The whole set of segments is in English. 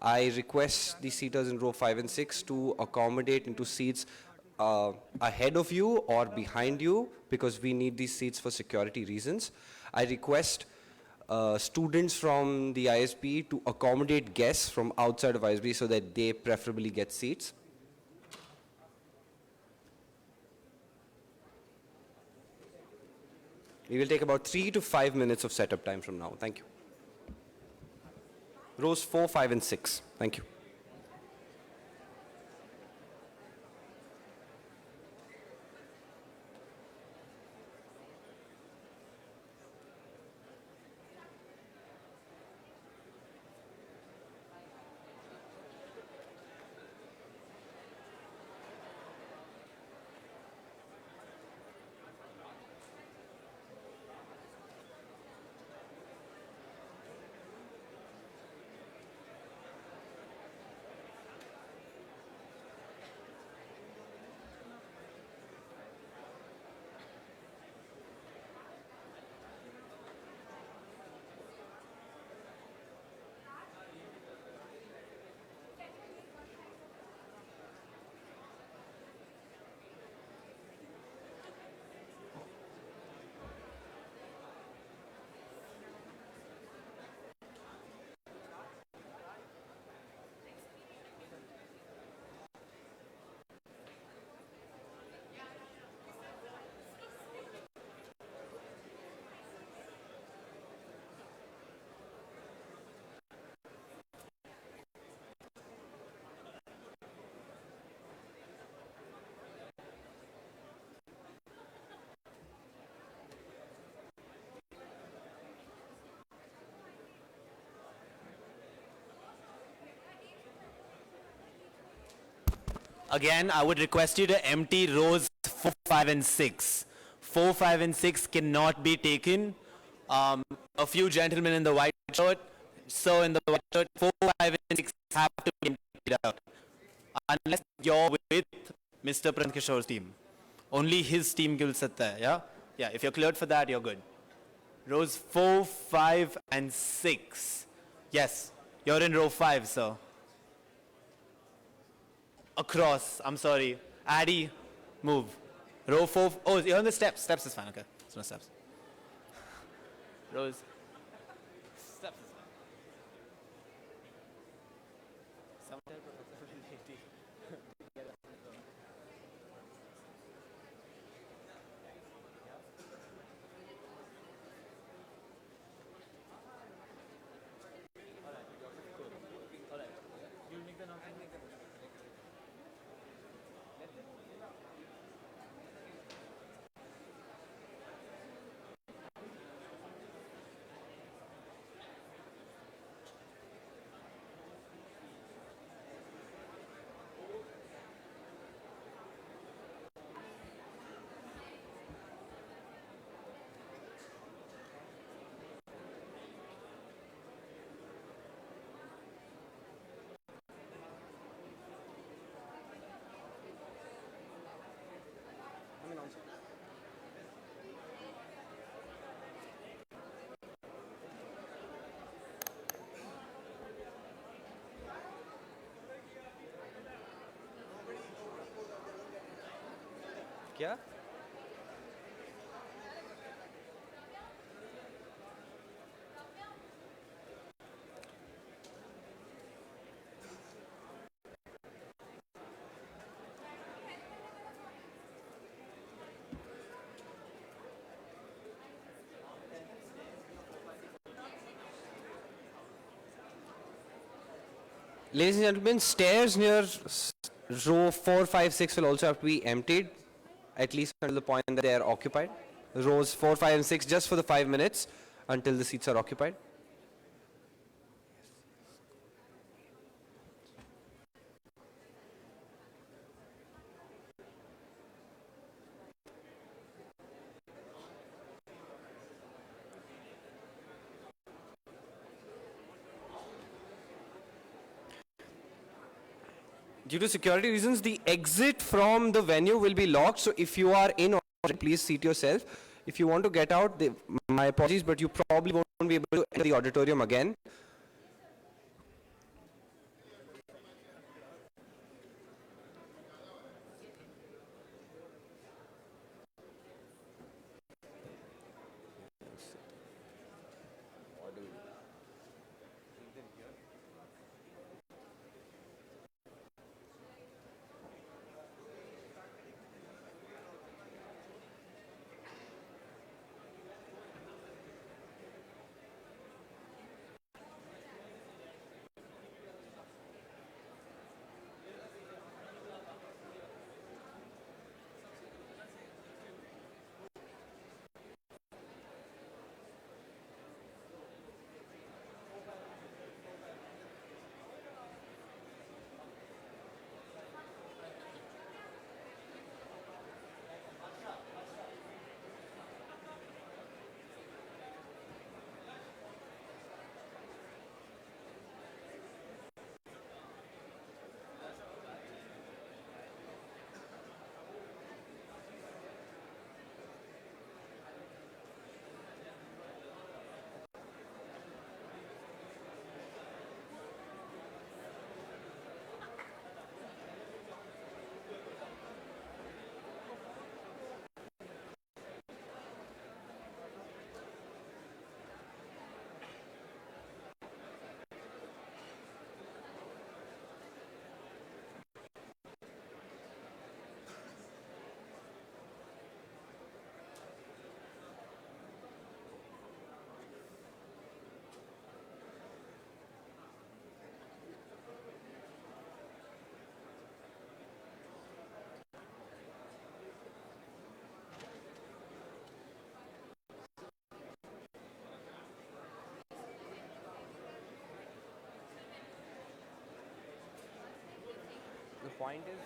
I request the seaters in row 5 and 6 to accommodate into seats ahead of you or behind you, because we need these seats for security reasons. I request students from the ISB to accommodate guests from outside of ISB so that they preferably get seats. We will take about 3 to 5 minutes of setup time from now. Thank you. Rows 4, 5, and 6. Thank you. Again, I would request you to empty rows 4, 5, and 6. 4, 5, and 6 cannot be taken. A few gentlemen in the white shirt, so in the white shirt, 4, 5, and 6 have to be emptied out. Unless you're with Mr. Prashant Kishor's team. Only his team will sit there, yeah? Yeah, if you're cleared for that, you're good. Rows 4, 5, and 6. Yes, you're in row 5, sir. Across, I'm sorry. Addy, move. Row 4, oh, you're on the steps. Steps is fine, okay. It's no steps. Rows. Steps is fine. Yeah? Ladies and gentlemen, stairs near row 4, 5, 6 will also have to be emptied, at least until the point that they are occupied. Rows 4, 5, and 6 just for the 5 minutes until the seats are occupied. Due to security reasons, the exit from the venue will be locked. So if you are in, please seat yourself. If you want to get out, my apologies, but you probably won't be able to enter the auditorium again. point is,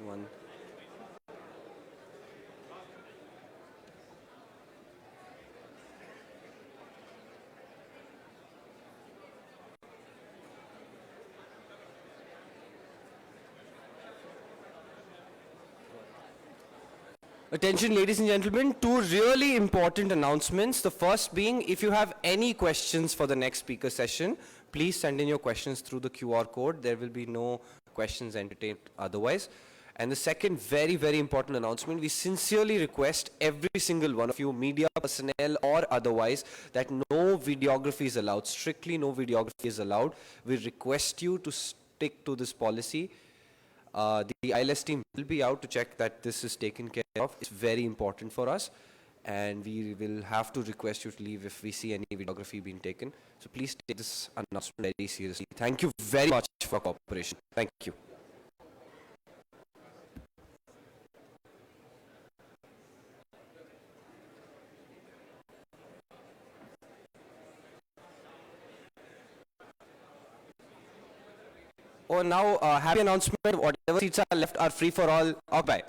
one. Attention, ladies and gentlemen, two really important announcements. The first being, if you have any questions for the next speaker session, please send in your questions through the QR code. There will be no questions entertained otherwise. And the second very, very important announcement, we sincerely request every single one of you, media personnel or otherwise, that no videography is allowed. Strictly no videography is allowed. We request you to stick to this policy. The ILS team will be out to check that this is taken care of. It's very important for us, and we will have to request you to leave if we see any videography being taken. So please take this announcement very seriously. Thank you very much for cooperation. Thank you. Oh, now, happy announcement, whatever seats are left are free for all. Occupy.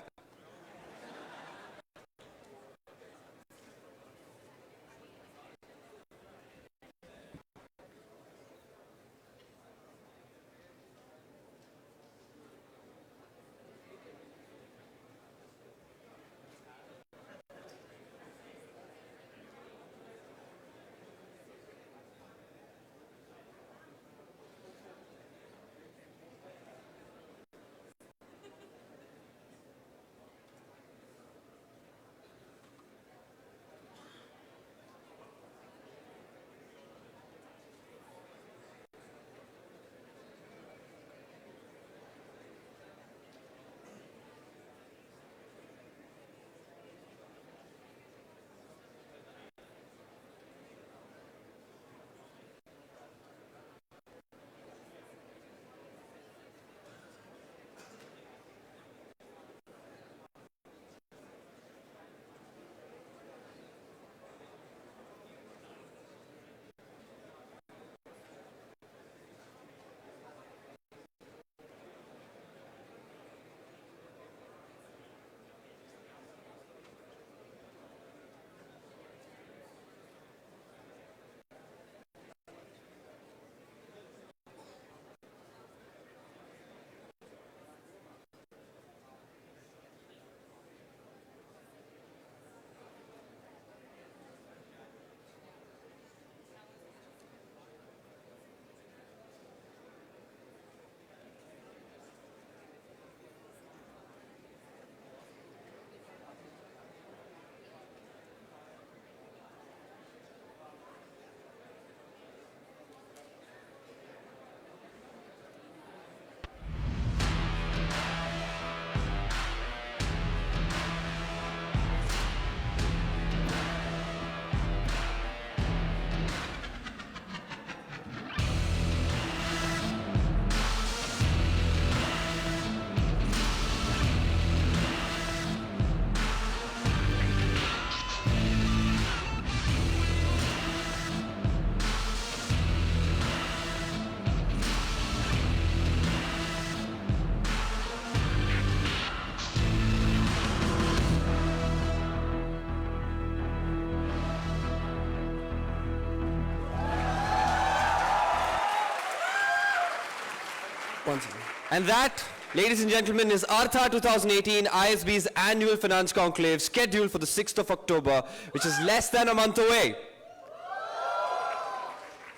And that, ladies and gentlemen, is Artha 2018 ISB's annual finance conclave scheduled for the 6th of October, which is less than a month away.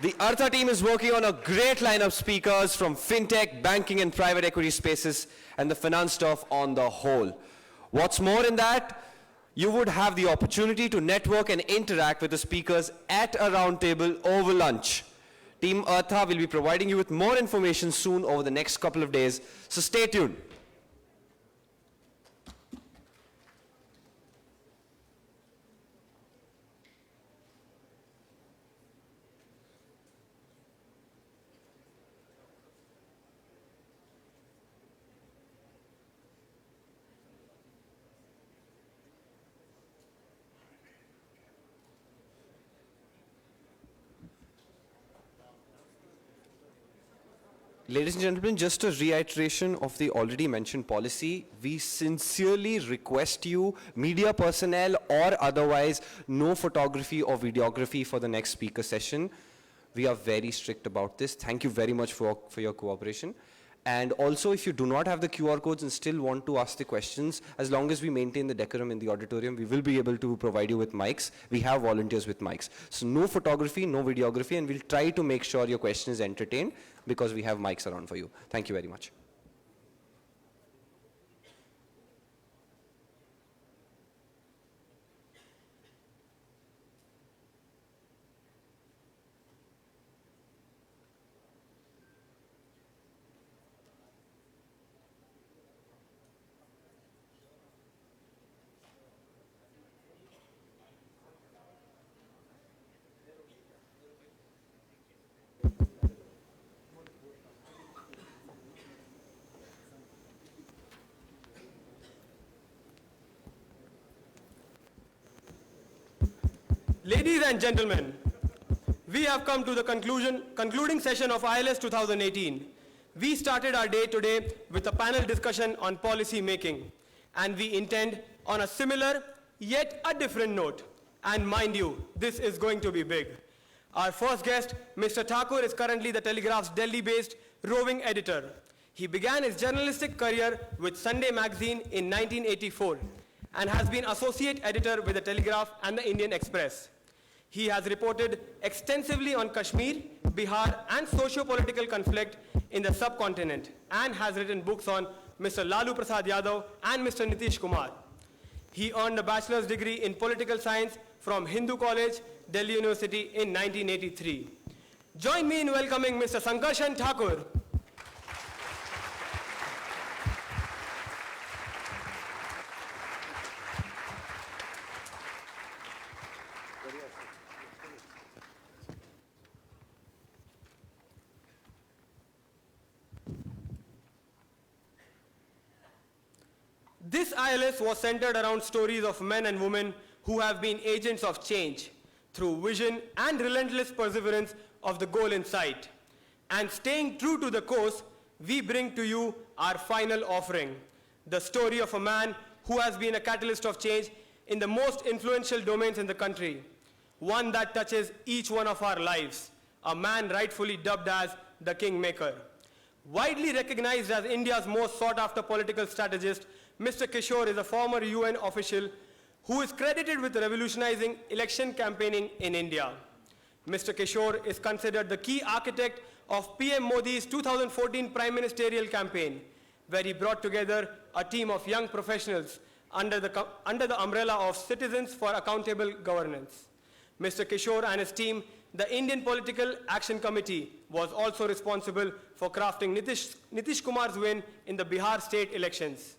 The Artha team is working on a great lineup of speakers from fintech, banking and private equity spaces and the finance stuff on the whole. What's more in that, you would have the opportunity to network and interact with the speakers at a round table over lunch. Team Eartha will be providing you with more information soon over the next couple of days, so stay tuned. Ladies and gentlemen, just a reiteration of the already mentioned policy. We sincerely request you, media personnel or otherwise, no photography or videography for the next speaker session. We are very strict about this. Thank you very much for your cooperation. And also, if you do not have the QR codes and still want to ask the questions, as long as we maintain the decorum in the auditorium, we will be able to provide you with mics. We have volunteers with mics. So no photography, no videography, and we'll try to make sure your question is entertained because we have mics around for you. Thank you very much. Ladies and gentlemen, we have come to the concluding session of ILS 2018. We started our day today with a panel discussion on policy making, and we intend on a similar yet a different note. And mind you, this is going to be big. Our first guest, Mr. Thakur, is currently the Telegraph's Delhi-based roving editor. He began his journalistic career with Sunday magazine in 1984 and has been associate editor with the Telegraph and the Indian Express. He has reported extensively on Kashmir, Bihar, and socio-political conflict in the subcontinent, and has written books on Mr. Lalu Prasad Yadav and Mr. Nitish Kumar. He earned a bachelor's degree in political science from Hindu College, Delhi University in 1983. Join me in welcoming Mr. Sankarshan Thakur. This ILS was centered around stories of men and women who have been agents of change through vision and relentless perseverance of the goal in sight. And staying true to the course, we bring to you our final offering, the story of a man who has been a catalyst of change in the most influential domains in the country, one that touches each one of our lives, a man rightfully dubbed as the Kingmaker. Widely recognized as India's most sought-after political strategist, Mr. Kishor is a former UN official who is credited with revolutionizing election campaigning in India. Mr. Kishor is considered the key architect of PM Modi's 2014 Prime Ministerial campaign, where he brought together a team of young professionals under the umbrella of Citizens for Accountable Governance. Mr. Kishor and his team, the Indian Political Action Committee, was also responsible for crafting Nitish Kumar's win in the Bihar state elections.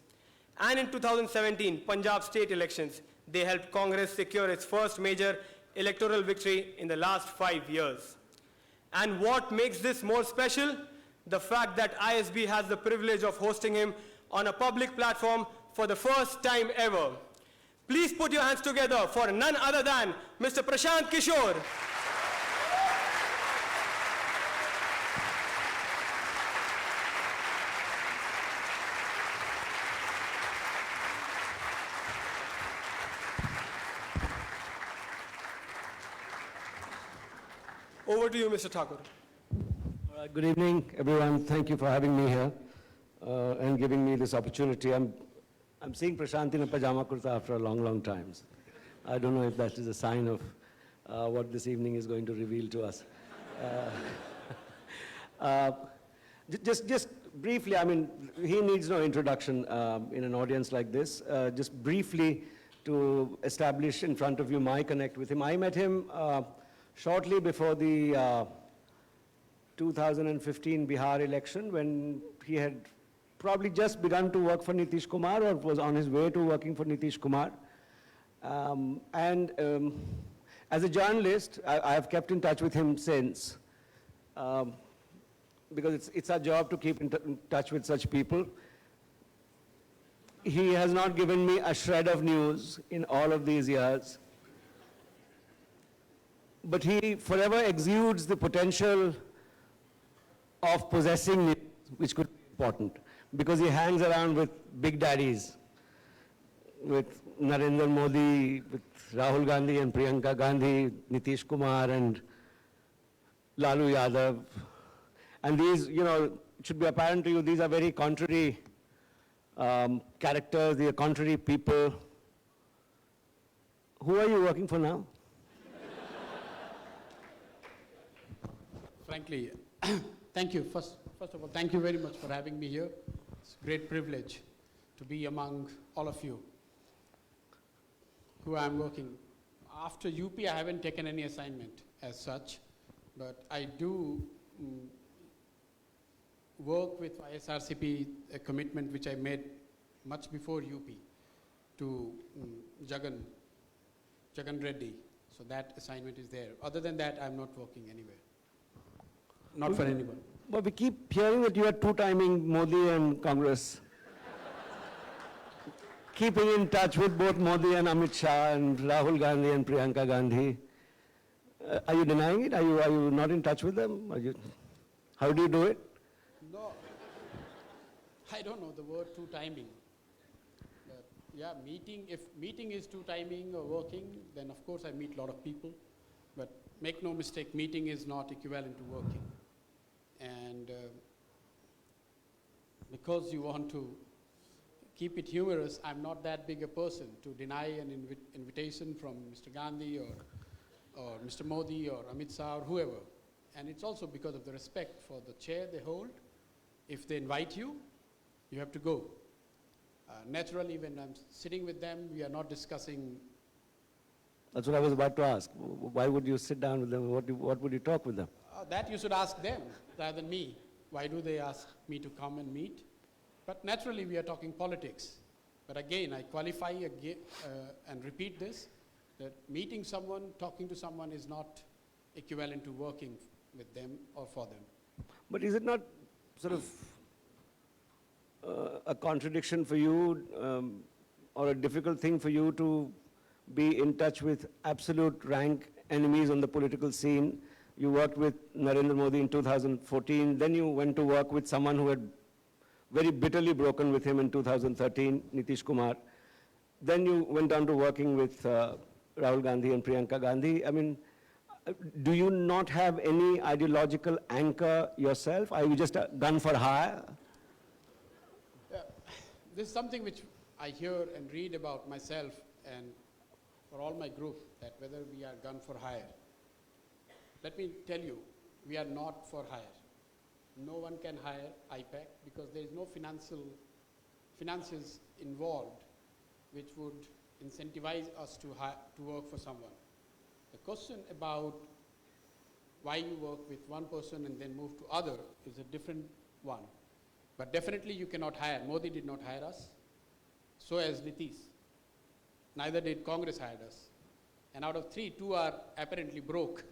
And in 2017, Punjab state elections, they helped Congress secure its first major electoral victory in the last 5 years. And what makes this more special? The fact that ISB has the privilege of hosting him on a public platform for the first time ever. Please put your hands together for none other than Mr. Prashant Kishor. Over to you, Mr. Thakur. All right, good evening, everyone. Thank you for having me here and giving me this opportunity. I'm seeing Prashant in a pajama kurta after a long, long time. I don't know if that is a sign of what this evening is going to reveal to us. Just briefly, I mean, he needs no introduction in an audience like this. Just briefly to establish in front of you my connect with him. I met him shortly before the 2015 Bihar election when he had probably just begun to work for Nitish Kumar or was on his way to working for Nitish Kumar. As a journalist, I have kept in touch with him since, because it's our job to keep in touch with such people. He has not given me a shred of news in all of these years, but he forever exudes the potential of possessing news, which could be important, because he hangs around with big daddies, with Narendra Modi, with Rahul Gandhi and Priyanka Gandhi, Nitish Kumar and Lalu Yadav. And these, you know, it should be apparent to you, these are very contrary characters, they are contrary people. Who are you working for now? Frankly, thank you. First of all, thank you very much for having me here. It's a great privilege to be among all of you who I'm working. After UP, I haven't taken any assignment as such, but I do work with ISRCP, a commitment which I made much before UP to Jagan Reddy. So that assignment is there. Other than that, I'm not working anywhere. Not for anyone. But we keep hearing that you are two-timing Modi and Congress. Keeping in touch with both Modi and Amit Shah and Rahul Gandhi and Priyanka Gandhi. Are you denying it? Are you not in touch with them? How do you do it? No, I don't know the word two-timing. But yeah, if meeting is two-timing or working, then of course I meet a lot of people. But make no mistake, meeting is not equivalent to working. And because you want to keep it humorous, I'm not that big a person to deny an invitation from Mr. Gandhi or Mr. Modi or Amit Shah or whoever. And it's also because of the respect for the chair they hold. If they invite you, you have to go. Naturally, when I'm sitting with them, we are not discussing. That's what I was about to ask. Why would you sit down with them? What would you talk with them? That you should ask them rather than me. Why do they ask me to come and meet? But naturally, we are talking politics. But again, I qualify and repeat this, that meeting someone, talking to someone is not equivalent to working with them or for them. But is it not sort of a contradiction for you or a difficult thing for you to be in touch with absolute rank enemies on the political scene? You worked with Narendra Modi in 2014, then you went to work with someone who had very bitterly broken with him in 2013, Nitish Kumar. Then you went on to working with Rahul Gandhi and Priyanka Gandhi. I mean, do you not have any ideological anchor yourself? Are you just a gun for hire? This is something which I hear and read about myself and for all my group, that whether we are gun for hire. Let me tell you, we are not for hire. No one can hire IPAC because there is no finances involved which would incentivize us to work for someone. The question about why you work with one person and then move to other is a different one. But definitely you cannot hire. Modi did not hire us. So as Nitish. Neither did Congress hire us. And out of 3, 2 are apparently broke.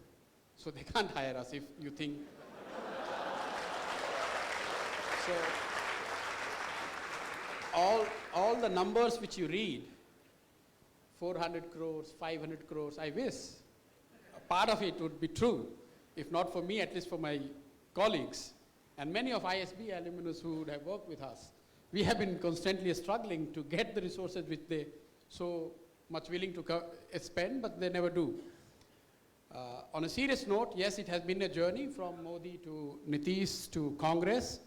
So they can't hire us if you think. So all the numbers which you read, 400 crores, 500 crores, I wish a part of it would be true. If not for me, at least for my colleagues. And many of ISB alumnus who would have worked with us, we have been constantly struggling to get the resources which they so much willing to spend, but they never do. On a serious note, yes, it has been a journey from Modi to Nitish to Congress,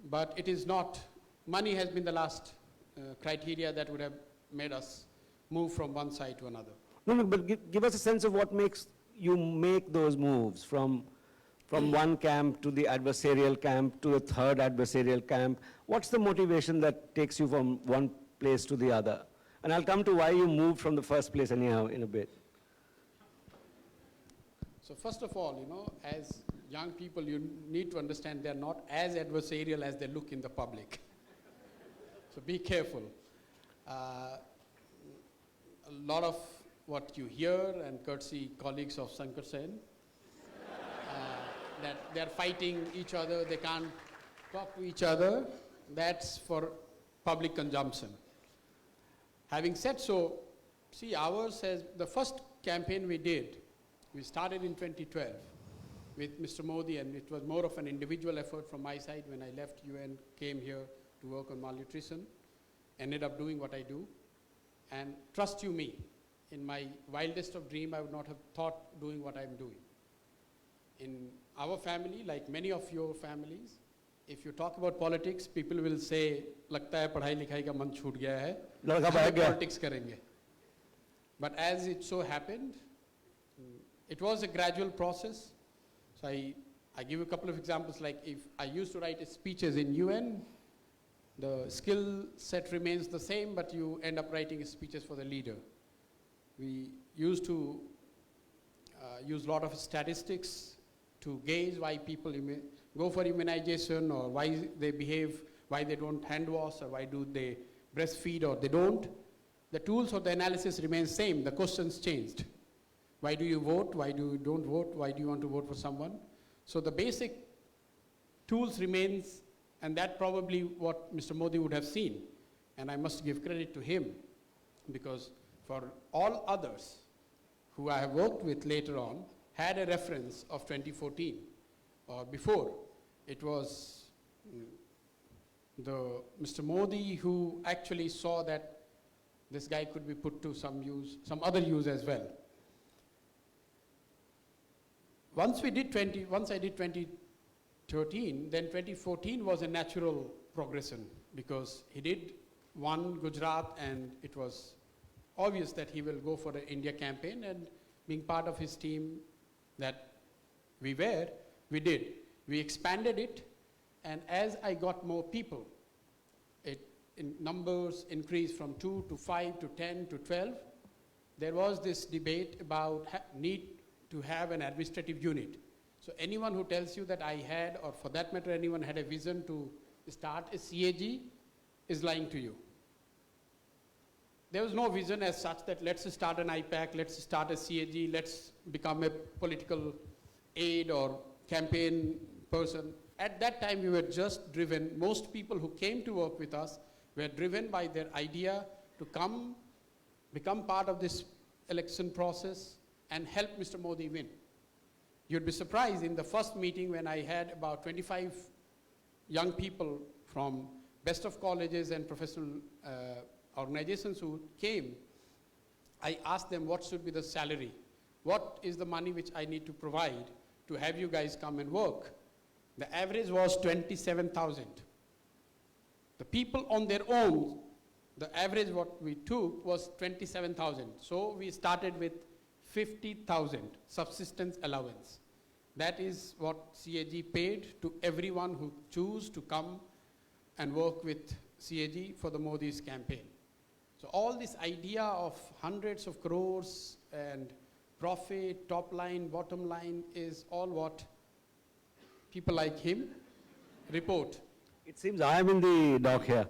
but it is not, money has been the last criteria that would have made us move from one side to another. No, but give us a sense of what makes you make those moves from one camp to the adversarial camp to the third adversarial camp. What's the motivation that takes you from one place to the other? And I'll come to why you moved from the first place anyhow in a bit. So first of all, as young people, you need to understand they're not as adversarial as they look in the public. So be careful. A lot of what you hear, and courtesy colleagues of Sankar Sen, that they're fighting each other, they can't talk to each other, that's for public consumption. Having said so, see, ours has, the first campaign we did, we started in 2012 with Mr. Modi, and it was more of an individual effort from my side. When I left UN, came here to work on malnutrition, ended up doing what I do. And trust you me, in my wildest of dreams, I would not have thought doing what I'm doing. In our family, like many of your families, if you talk about politics, people will say, लगता है पढ़ाई लिखाई का मन छूट गया है, politics करेंगे. But as it so happened, it was a gradual process. So I give you a couple of examples, like if I used to write speeches in UN, the skill set remains the same, but you end up writing speeches for the leader. We used to use a lot of statistics to gauge why people go for immunization, or why they behave, why they don't hand wash, or why do they breastfeed or they don't. The tools of the analysis remain same, the questions changed. Why do you vote? Why do you don't vote? Why do you want to vote for someone? So the basic tools remains, and that probably what Mr. Modi would have seen. And I must give credit to him, because for all others who I have worked with later on had a reference of 2014 or before. It was the Mr. Modi who actually saw that this guy could be put to some use, some other use as well. Once I did 2013, then 2014 was a natural progression, because he did one Gujarat, and it was obvious that he will go for the India campaign, and being part of his team that we did. We expanded it, and as I got more people, numbers increased from 2 to 5 to 10 to 12. There was this debate about need to have an administrative unit. So anyone who tells you that I had, or for that matter anyone had a vision to start a CAG is lying to you. There was no vision as such that let's start an IPAC, let's start a CAG, let's become a political aide or campaign person. At that time we were just driven, most people who came to work with us were driven by their idea to come, become part of this election process and help Mr. Modi win. You'd be surprised in the first meeting when I had about 25 young people from best of colleges and professional organizations who came. I asked them what should be the salary, what is the money which I need to provide to have you guys come and work. The average was 27,000. The people on their own, the average what we took was 27,000. So we started with 50,000 subsistence allowance. That is what CAG paid to everyone who chose to come and work with CAG for the Modi's campaign. So all this idea of hundreds of crores and profit, top line, bottom line is all what people like him report. It seems I am in the dock here.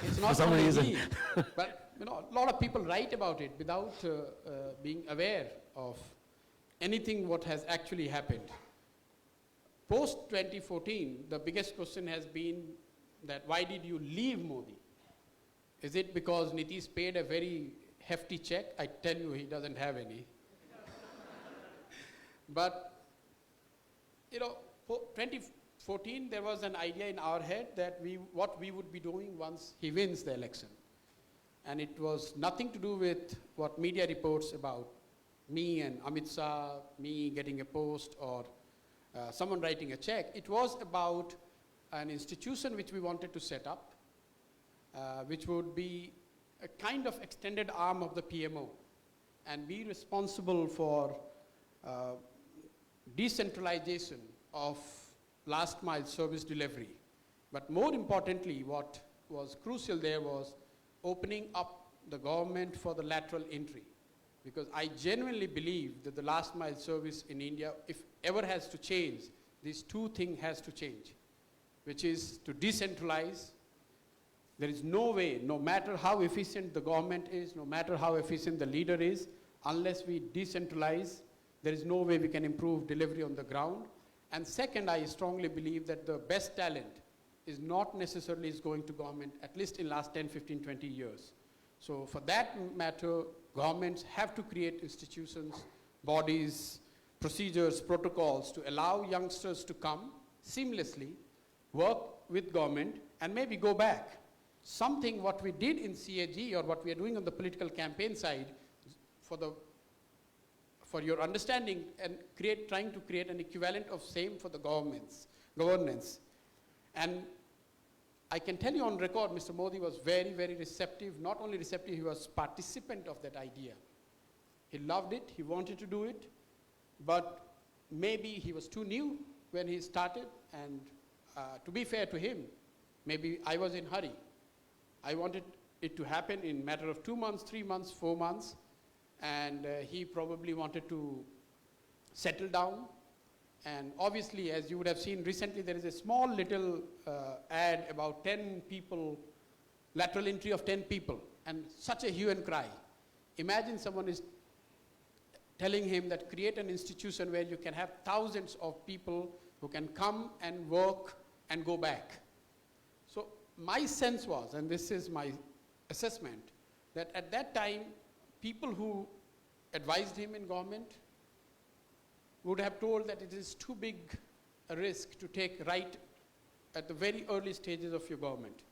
It's not for some only reason. me, but a lot of people write about it without being aware of anything what has actually happened. Post 2014, the biggest question has been that why did you leave Modi? Is it because Nitish paid a very hefty check? I tell you, he doesn't have any. But, 2014, there was an idea in our head that what we would be doing once he wins the election. And it was nothing to do with what media reports about me and Amit Shah, me getting a post, or someone writing a check. It was about an institution which we wanted to set up, which would be a kind of extended arm of the PMO and be responsible for decentralization of last mile service delivery. But more importantly, what was crucial there was opening up the government for the lateral entry. Because I genuinely believe that the last mile service in India, if ever has to change, these two things has to change, which is to decentralize. There is no way, no matter how efficient the government is, no matter how efficient the leader is, unless we decentralize, there is no way we can improve delivery on the ground. And second, I strongly believe that the best talent is not necessarily is going to government, at least in last 10, 15, 20 years. So for that matter, governments have to create institutions, bodies, procedures, protocols to allow youngsters to come seamlessly, work with government, and maybe go back. Something what we did in CAG or what we are doing on the political campaign side, for your understanding, and trying to create an equivalent of same for the governance. And I can tell you on record, Mr. Modi was very, very receptive. Not only receptive, he was participant of that idea. He loved it, he wanted to do it, but maybe he was too new when he started, and to be fair to him, maybe I was in hurry. I wanted it to happen in matter of 2 months, 3 months, 4 months, and he probably wanted to settle down. And obviously, as you would have seen recently, there is a small little ad about 10 people, lateral entry of 10 people, and such a hue and cry. Imagine someone is telling him that create an institution where you can have thousands of people who can come and work and go back. So my sense was, and this is my assessment, that at that time, people who advised him in government would have told that it is too big a risk to take right at the very early stages of your government.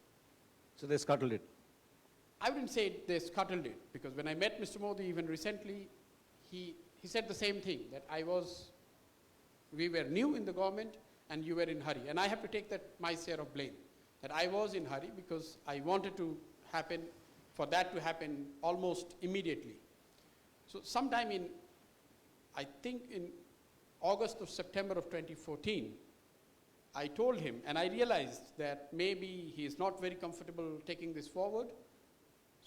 So they scuttled it. I wouldn't say they scuttled it, because when I met Mr. Modi even recently, he said the same thing, that we were new in the government and you were in hurry. And I have to take that my share of blame, that I was in hurry because I wanted for that to happen almost immediately. So sometime I think in August or September of 2014, I told him, and I realized that maybe he is not very comfortable taking this forward,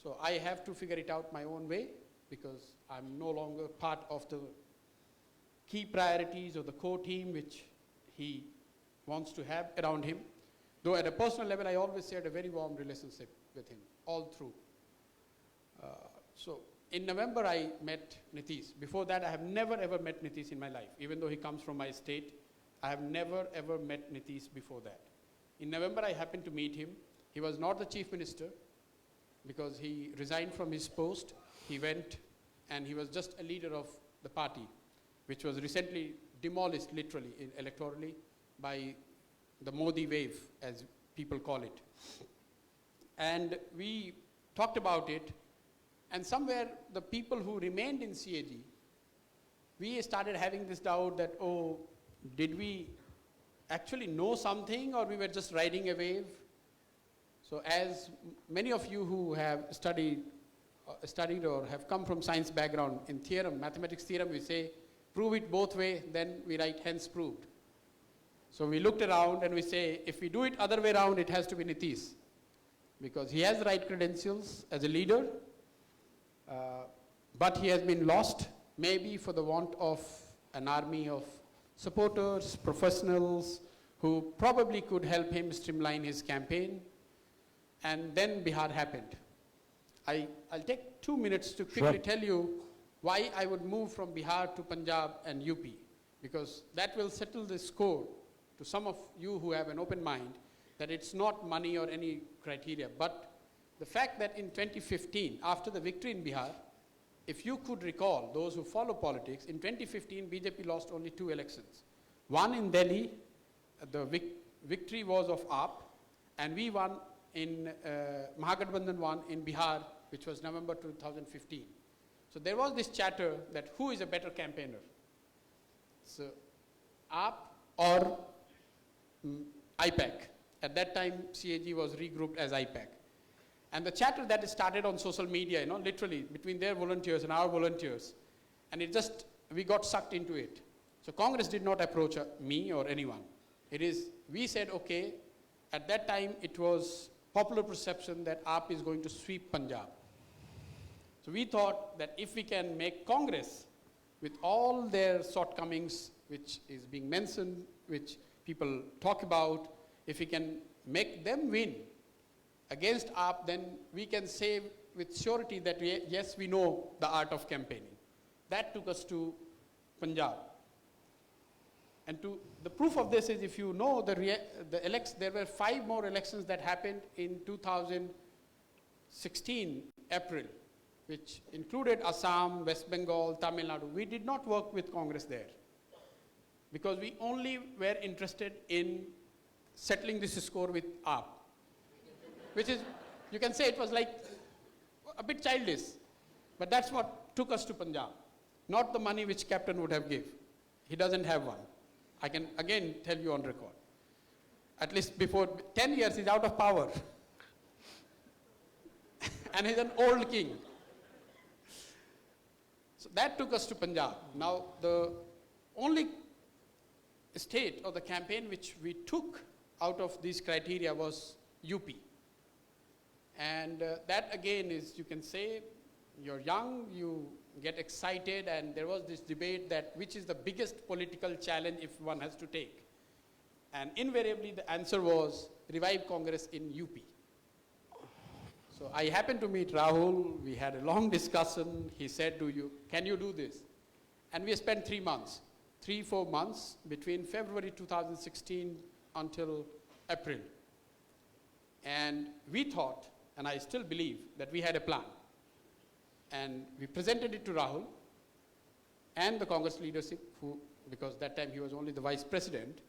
so I have to figure it out my own way, because I'm no longer part of the key priorities or the core team which he wants to have around him. Though at a personal level, I always shared a very warm relationship with him, all through. So in November, I met Nitish. Before that, I have never ever met Nitish in my life. Even though he comes from my state, I have never ever met Nitish before that. In November, I happened to meet him. He was not the chief minister because he resigned from his post. He went and he was just a leader of the party, which was recently demolished literally electorally by the Modi wave, as people call it. And we talked about it, and somewhere the people who remained in CAG, we started having this doubt that, oh, did we actually know something or we were just riding a wave? So as many of you who have studied or have come from science background, in theorem, mathematics theorem, we say, prove it both way, then we write hence proved. So we looked around and we say, if we do it other way around, it has to be Nitish, because he has the right credentials as a leader, but he has been lost, maybe for the want of an army of supporters, professionals, who probably could help him streamline his campaign. And then Bihar happened. I'll take 2 minutes to quickly tell you why I would move from Bihar to Punjab and UP, because that will settle the score to some of you who have an open mind, that it's not money or any criteria, but the fact that in 2015, after the victory in Bihar, if you could recall, those who follow politics, in 2015, BJP lost only 2 elections. One in Delhi, the victory was of AAP, and we won in, Mahagathbandhan won in Bihar, which was November 2015. So there was this chatter that who is a better campaigner? So AAP or IPAC. At that time, CAG was regrouped as IPAC. And the chatter that started on social media, literally between their volunteers and our volunteers, and we got sucked into it. So Congress did not approach me or anyone. We said, okay, at that time it was popular perception that AAP is going to sweep Punjab. So we thought that if we can make Congress, with all their shortcomings, which is being mentioned which people talk about, if we can make them win against AAP, then we can say with surety that yes, we know the art of campaigning. That took us to Punjab. And the proof of this is, if you know, there were 5 more elections that happened in 2016, April, which included Assam, West Bengal, Tamil Nadu. We did not work with Congress there because we only were interested in settling this score with AAP, which is, you can say it was like a bit childish, but that's what took us to Punjab, not the money which Captain would have give. He doesn't have one. I can again tell you on record. At least before 10 years, he's out of power. And he's an old king. So that took us to Punjab. Now, the only state or the campaign which we took out of these criteria was UP. And that again is, you can say, you're young, you get excited, and there was this debate that which is the biggest political challenge if one has to take. And invariably the answer was revive Congress in UP. So I happened to meet Rahul, we had a long discussion, he said to you, can you do this? And we spent 3 months, 4 months between February 2016 until April. And we thought, and I still believe, that we had a plan. And we presented it to Rahul and the Congress leadership, because that time he was only the vice president.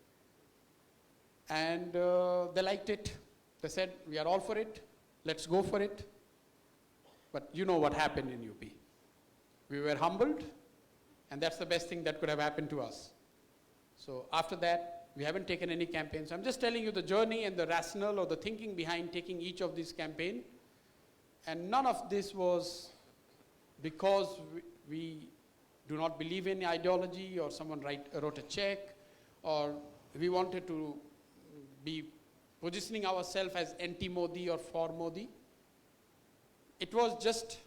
And they liked it. They said, we are all for it. Let's go for it. But you know what happened in UP. We were humbled, and that's the best thing that could have happened to us. So after that, we haven't taken any campaigns. I'm just telling you the journey and the rationale or the thinking behind taking each of these campaigns. And none of this was because we do not believe in ideology, or someone wrote a check, or we wanted to be positioning ourselves as anti-Modi or for Modi. It was just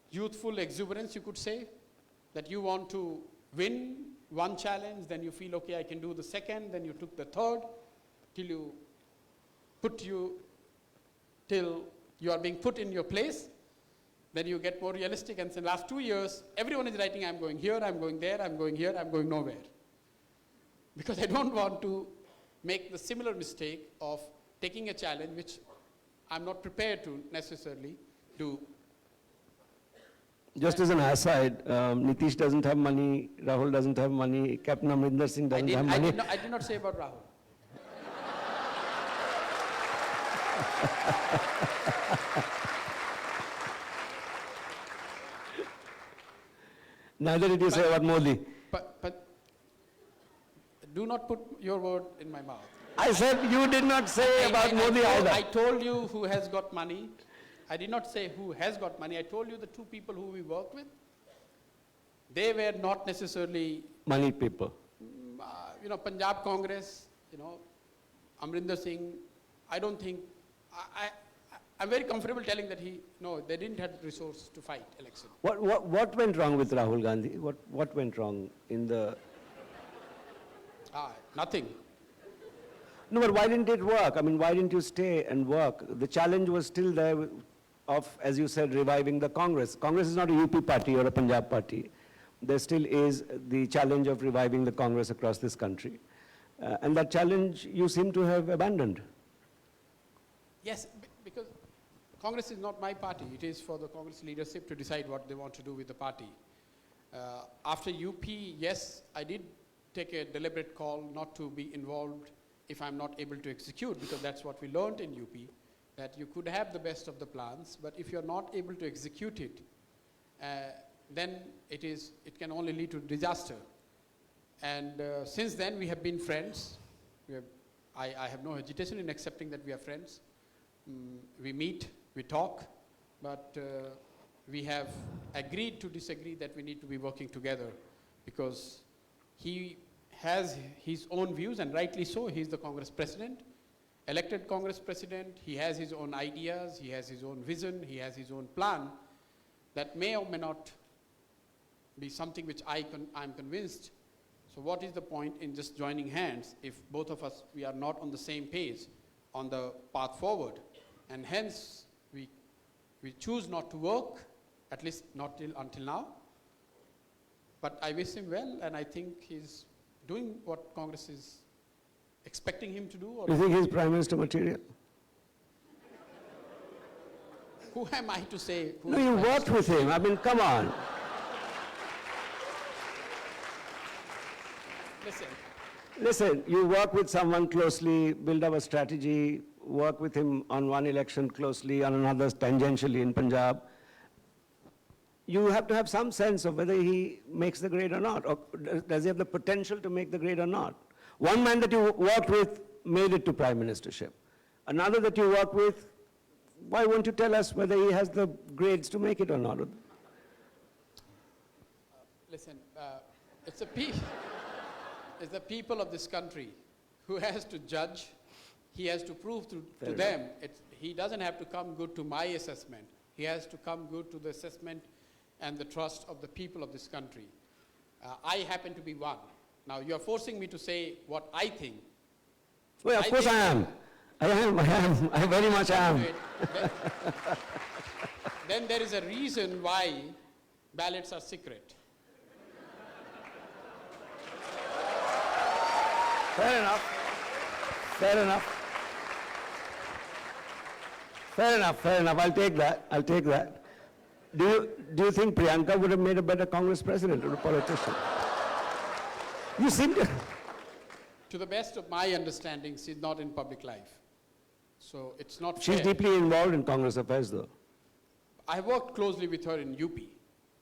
youthful exuberance, you could say, that you want to win one challenge, then you feel, okay, I can do the second, then you took the third, till you are being put in your place. Then you get more realistic, and in the last 2 years, everyone is writing, I'm going here, I'm going there, I'm going here, I'm going nowhere. Because I don't want to make the similar mistake of taking a challenge which I'm not prepared to necessarily do. Just as an aside, Nitish doesn't have money, Rahul doesn't have money, Captain Amrinder Singh doesn't have money. I did not say about Rahul. Neither did you say about Modi. But do not put your word in my mouth. I said you did not say about Modi either. I told you who has got money. I did not say who has got money. I told you the 2 people who we worked with. They were not necessarily money people. Punjab Congress, Amrinder Singh. I don't think, I'm very comfortable telling that they didn't have resources to fight election. What went wrong with Rahul Gandhi? What went wrong in the... Nothing. No, but why didn't it work? I mean, why didn't you stay and work? The challenge was still there of, as you said, reviving the Congress. Congress is not a UP party or a Punjab party. There still is the challenge of reviving the Congress across this country. And that challenge you seem to have abandoned. Yes, because Congress is not my party. It is for the Congress leadership to decide what they want to do with the party. After UP, yes, I did take a deliberate call not to be involved if I'm not able to execute, because that's what we learned in UP, that you could have the best of the plans, but if you're not able to execute it, then it can only lead to disaster. And since then, we have been friends. I have no hesitation in accepting that we are friends. We meet, we talk, but we have agreed to disagree that we need to be working together, because he has his own views, and rightly so. He's the Congress president, elected Congress president. He has his own ideas, he has his own vision, he has his own plan that may or may not be something which I'm convinced So what is the point in just joining hands if both of us, we are not on the same page on the path forward? And hence, we choose not to work, at least not until now. But I wish him well, and I think he's doing what Congress is expecting him to do. Or You think he's Prime Minister material? who am I to say? Who No, is you Prime worked with him. I mean, come on. Listen, Listen, you work with someone closely, build up a strategy, work with him on one election closely, on another tangentially in Punjab. You have to have some sense of whether he makes the grade or not, or does he have the potential to make the grade or not. One man that you worked with made it to prime ministership. Another that you work with, why won't you tell us whether he has the grades to make it or not? listen, it's the people of this country who has to judge. He has to prove to them. He doesn't have to come good to my assessment. He has to come good to the assessment and the trust of the people of this country. I happen to be one. Now, you are forcing me to say what I think. Well, of course I am. I very much am. Then there is a reason why ballots are secret. Fair enough. Fair enough. Fair enough, fair enough. I'll take that. I'll take that. Do you think Priyanka would have made a better Congress president or a politician? You seem to... To the best of my understanding, she's not in public life. So it's not She's fair. deeply involved in Congress affairs, though. I worked closely with her in UP,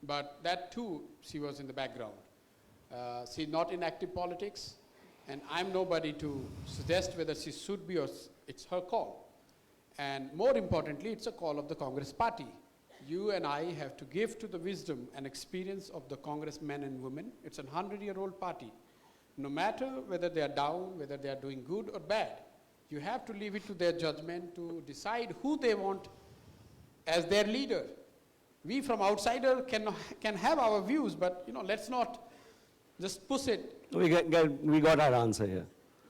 but that too, she was in the background. She's not in active politics, and I'm nobody to suggest whether she should be or it's her call. And more importantly, it's a call of the Congress party. You and I have to give to the wisdom and experience of the congressmen and women. It's a 100-year-old party. No matter whether they are down, whether they are doing good or bad, you have to leave it to their judgment to decide who they want as their leader. We from outsider can have our views, but let's not just push it. We got our answer here.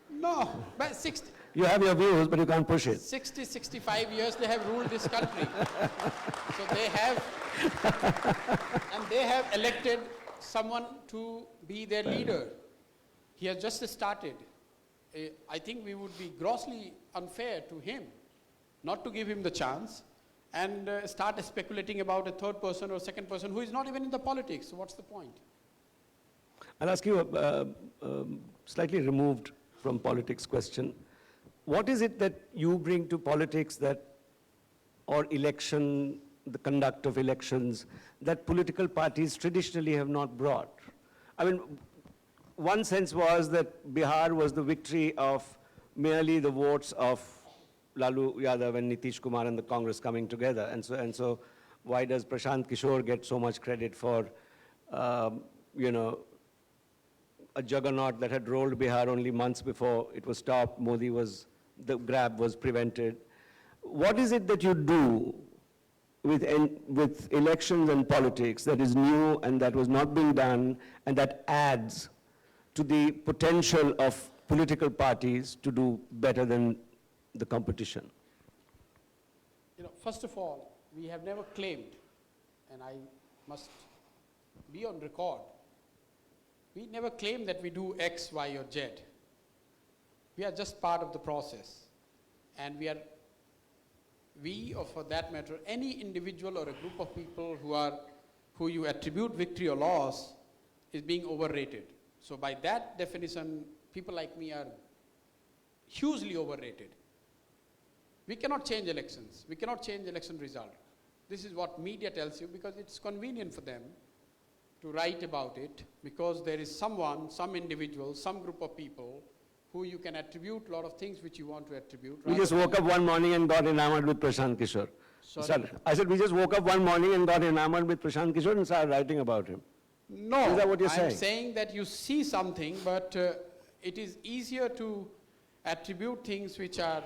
No, but 60, You have your views, but you can't push it. 60, 65 years they have ruled this country. So they have elected someone to be their leader. He has just started. I think we would be grossly unfair to him not to give him the chance and start speculating about a third person or second person who is not even in the politics. So what's the point? I'll ask you a slightly removed from politics question. What is it that you bring to politics or election, the conduct of elections, that political parties traditionally have not brought? I mean, one sense was that Bihar was the victory of merely the votes of Lalu Yadav and Nitish Kumar and the Congress coming together. And so why does Prashant Kishor get so much credit for, a juggernaut that had rolled Bihar only months before it was stopped? The grab was prevented. What is it that you do with elections and politics that is new and that was not being done and that adds to the potential of political parties to do better than the competition? First of all, we have never claimed, and I must be on record, we never claim that we do X, Y, or Z. We are just part of the process. And we, or for that matter, any individual or a group of people who you attribute victory or loss is being overrated. So by that definition, people like me are hugely overrated. We cannot change elections. We cannot change election result. This is what media tells you because it's convenient for them to write about it, because there is someone, some individual, some group of people who you can attribute a lot of things which you want to attribute. We just woke up one morning and got enamored with Prashant Kishor. Sorry? I said we just woke up one morning and got enamored with Prashant Kishor and started writing about him. No, Is that what you're I'm saying? saying that you see something, but it is easier to attribute things which are,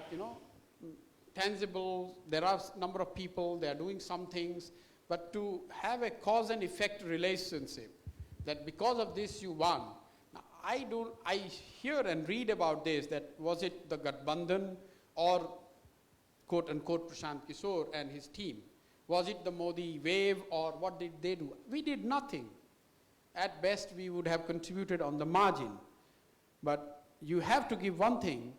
tangible. There are a number of people, they are doing some things, but to have a cause and effect relationship, that because of this you won. Now, I hear and read about this, that was it the Gathbandhan or quote unquote Prashant Kishor and his team? Was it the Modi wave, or what did they do? We did nothing. At best, we would have contributed on the margin. But you have to give one thing,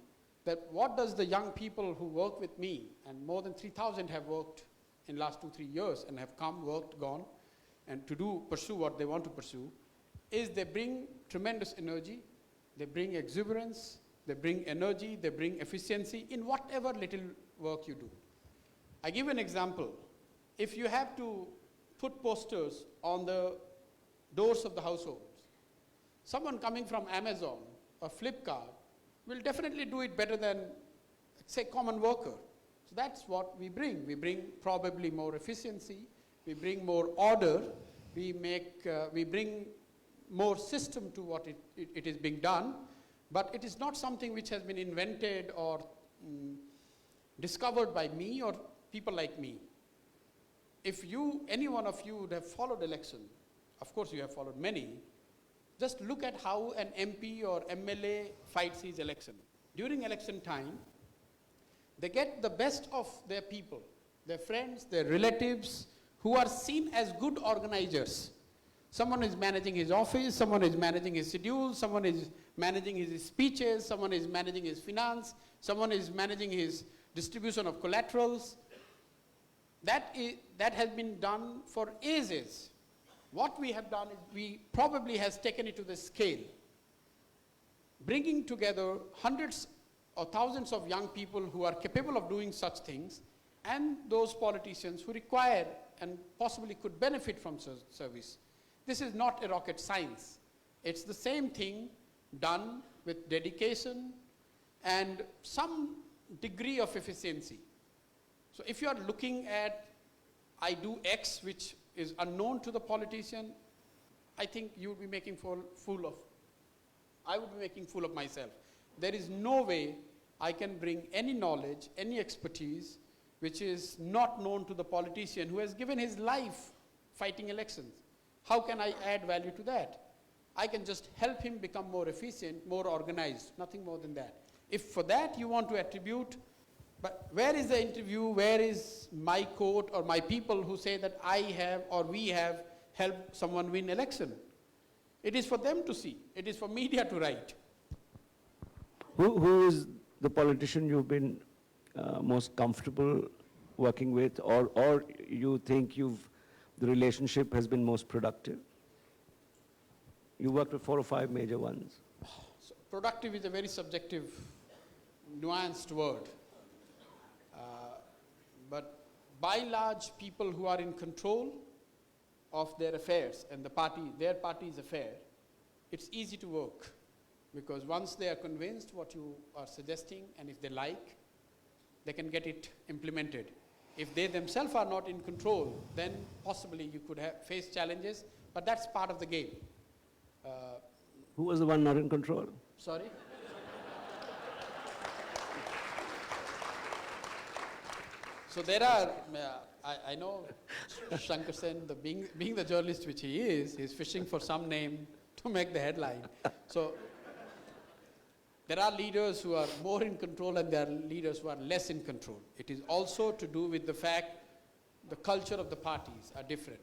that what does the young people who work with me, and more than 3,000 have worked in last 2-3 years and have come, worked, gone, and to pursue what they want to pursue, is they bring tremendous energy, they bring exuberance, they bring energy, they bring efficiency in whatever little work you do. I give an example. If you have to put posters on the doors of the households, someone coming from Amazon or Flipkart will definitely do it better than, say, common worker. So that's what we bring. We bring probably more efficiency, we bring more order, we bring more system to what it is being done, but it is not something which has been invented or discovered by me or people like me. If any one of you would have followed election, of course you have followed many, just look at how an MP or MLA fights his election. During election time, they get the best of their people, their friends, their relatives, who are seen as good organizers. Someone is managing his office, someone is managing his schedule, someone is managing his speeches, someone is managing his finance, someone is managing his distribution of collaterals. That has been done for ages. What we have done is we probably has taken it to the scale, bringing together hundreds or thousands of young people who are capable of doing such things, and those politicians who require and possibly could benefit from service. This is not a rocket science. It's the same thing done with dedication and some degree of efficiency. So if you are looking at, I do X, which is unknown to the politician, I think you would be making I would be making fool of myself. There is no way I can bring any knowledge, any expertise, which is not known to the politician who has given his life fighting elections. How can I add value to that? I can just help him become more efficient, more organized, nothing more than that. If for that you want to attribute, but where is the interview, where is my quote or my people who say that I have or we have helped someone win election? It is for them to see. It is for media to write. Who is the politician you've been most comfortable working with, or you think the relationship has been most productive? You worked with 4 or 5 major ones. So productive is a very subjective, nuanced word. But by and large, people who are in control of their affairs and their party's affair, it's easy to work. Because once they are convinced what you are suggesting, and if they like, they can get it implemented. If they themselves are not in control, then possibly you could face challenges, but that's part of the game. Who was the one not in control? Sorry? So there are, I know Shankar Sen, being the journalist which he is, he's fishing for some name to make the headline. So there are leaders who are more in control and there are leaders who are less in control. It is also to do with the fact the culture of the parties are different.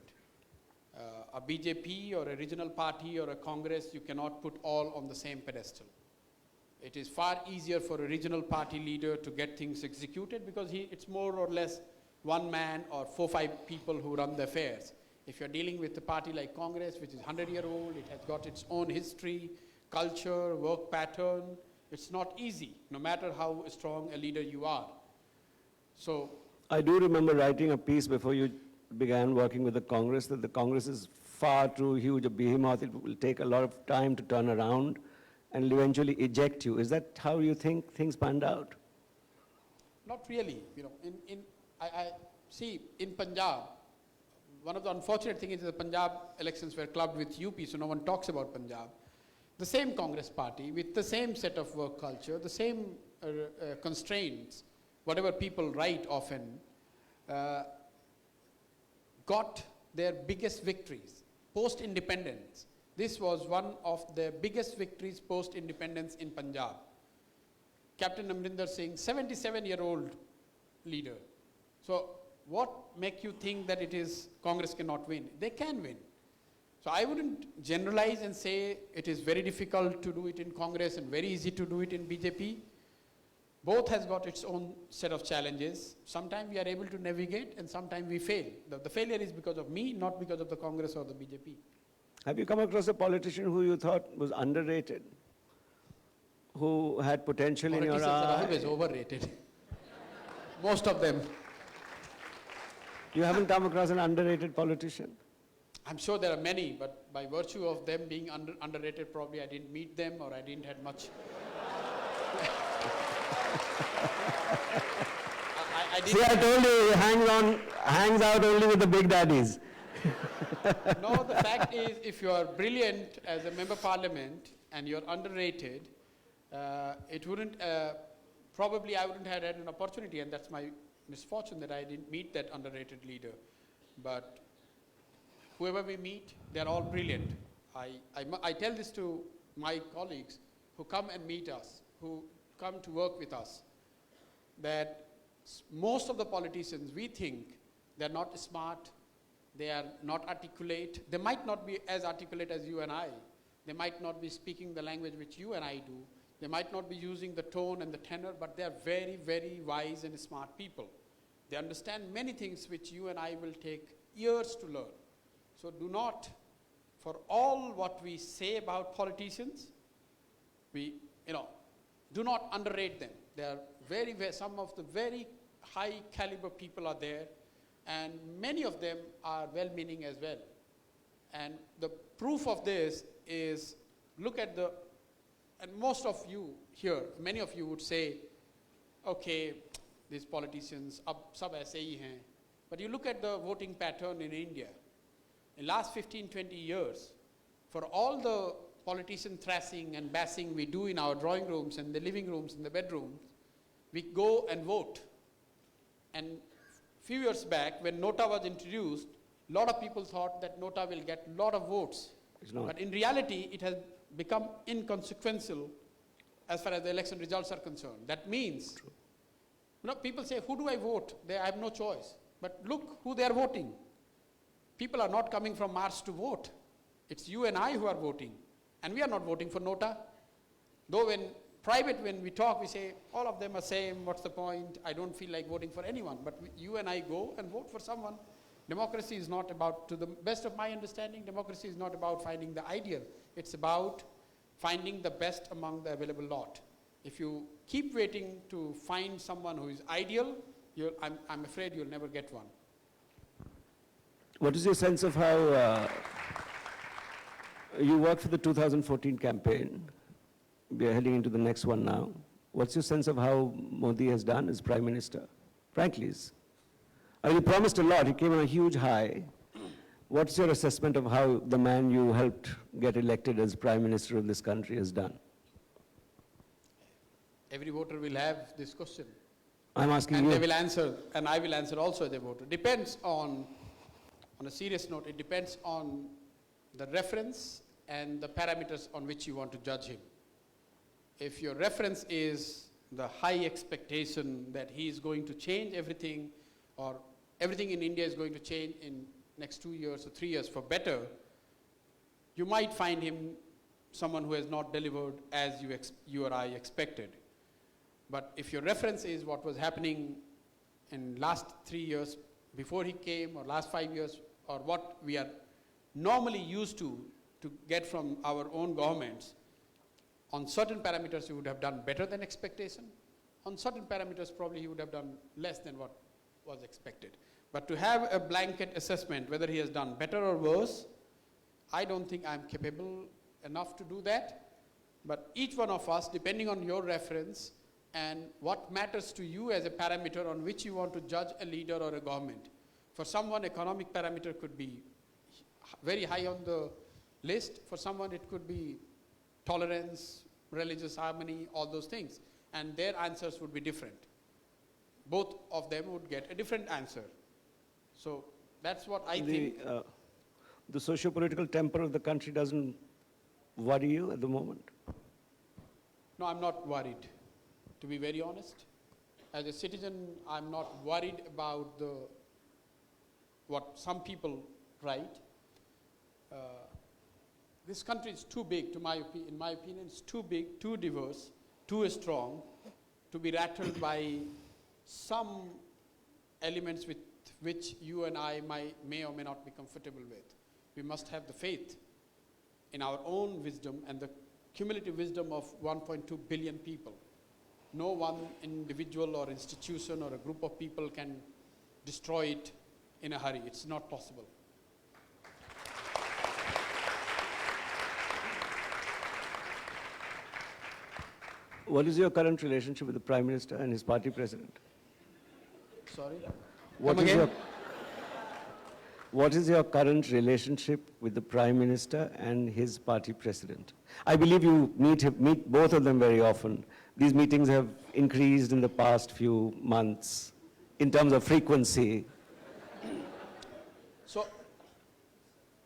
A BJP or a regional party or a Congress, you cannot put all on the same pedestal. It is far easier for a regional party leader to get things executed because it's more or less one man or 4 or 5 people who run the affairs. If you're dealing with a party like Congress, which is 100-year-old, it has got its own history, culture, work pattern, it's not easy, no matter how strong a leader you are. So I do remember writing a piece before you began working with the Congress, that the Congress is far too huge a behemoth. It will take a lot of time to turn around and will eventually eject you. Is that how you think things panned out? Not really. You know, I see in Punjab, one of the unfortunate things is the Punjab elections were clubbed with UP, so no one talks about Punjab. The same Congress party with the same set of work culture, the same constraints, whatever people write often, got their biggest victories post-independence This was one of the biggest victories post-independence in Punjab. Captain Amrinder Singh, 77-year-old leader. So what make you think that it is Congress cannot win? They can win. So I wouldn't generalize and say it is very difficult to do it in Congress and very easy to do it in BJP. Both has got its own set of challenges. Sometimes we are able to navigate and sometimes we fail. The failure is because of me, not because of the Congress or the BJP. Have you come across a politician who you thought was underrated? Who had potential in your Politicians are eye? always overrated. Most of them. You haven't come across an underrated politician? I'm sure there are many, but by virtue of them being underrated, probably I didn't meet them or I didn't have much. I didn't. See, I told you, he hangs out only with the big daddies. No, the fact is, if you are brilliant as a member of parliament and you're underrated, it wouldn't, probably I wouldn't have had an opportunity, and that's my misfortune that I didn't meet that underrated leader. But whoever we meet, they're all brilliant. I tell this to my colleagues who come and meet us, who come to work with us, that most of the politicians, we think they're not smart, they are not articulate. They might not be as articulate as you and I. They might not be speaking the language which you and I do. They might not be using the tone and the tenor, but they are very, very wise and smart people. They understand many things which you and I will take years to learn. So do not, for all what we say about politicians, we, do not underrate them. They are very, some of the very high caliber people are there, and many of them are well-meaning as well. And the proof of this is, look at and most of you here, many of you would say, okay, these politicians, sab aise hi hain. But you look at the voting pattern in India. In last 15, 20 years, for all the politician thrashing and bashing we do in our drawing rooms and the living rooms and the bedrooms, we go and vote. And few years back, when Nota was introduced, a lot of people thought that Nota will get a lot of votes. It's not. But in reality, it has become inconsequential as far as the election results are concerned. That means, people say, who do I vote? I have no choice. But look who they are voting. People are not coming from Mars to vote. It's you and I who are voting. And we are not voting for Nota. Though when we talk, we say, all of them are same, what's the point? I don't feel like voting for anyone. But you and I go and vote for someone. Democracy is not about, to the best of my understanding, democracy is not about finding the ideal. It's about finding the best among the available lot. If you keep waiting to find someone who is ideal, I'm afraid you'll never get one. What is your sense of how you worked for the 2014 campaign? We are heading into the next one now. What's your sense of how Modi has done as Prime Minister? Frankly, he promised a lot. He came on a huge high. What's your assessment of how the man you helped get elected as Prime Minister of this country has done? Every voter will have this question. I'm asking and you. And they will answer, and I will answer also as a voter. Depends on a serious note, it depends on the reference and the parameters on which you want to judge him. If your reference is the high expectation that he is going to change everything, or everything in India is going to change in next 2 years or 3 years for better, you might find him someone who has not delivered as you or I expected. But if your reference is what was happening in last 3 years before he came, or last 5 years, or what we are normally used to get from our own governments, on certain parameters he would have done better than expectation. On certain parameters probably he would have done less than what was expected. But to have a blanket assessment whether he has done better or worse, I don't think I'm capable enough to do that. But each one of us, depending on your reference and what matters to you as a parameter on which you want to judge a leader or a government. For someone, economic parameter could be very high on the list. For someone, it could be tolerance, religious harmony, all those things. And their answers would be different. Both of them would get a different answer. So that's what I think. the socio-political temper of the country doesn't worry you at the moment? No, I'm not worried, to be very honest. As a citizen, I'm not worried about what some people write. This country is too big, in my opinion, it's too big, too diverse, too strong, to be rattled by some elements with which you and I may or may not be comfortable with. We must have the faith in our own wisdom and the cumulative wisdom of 1.2 billion people. No one individual or institution or a group of people can destroy it in a hurry. It's not possible. What is your current relationship with the Prime Minister and his party president? Sorry? What Come is again? What is your current relationship with the Prime Minister and his party president? I believe you meet both of them very often. These meetings have increased in the past few months in terms of frequency. So,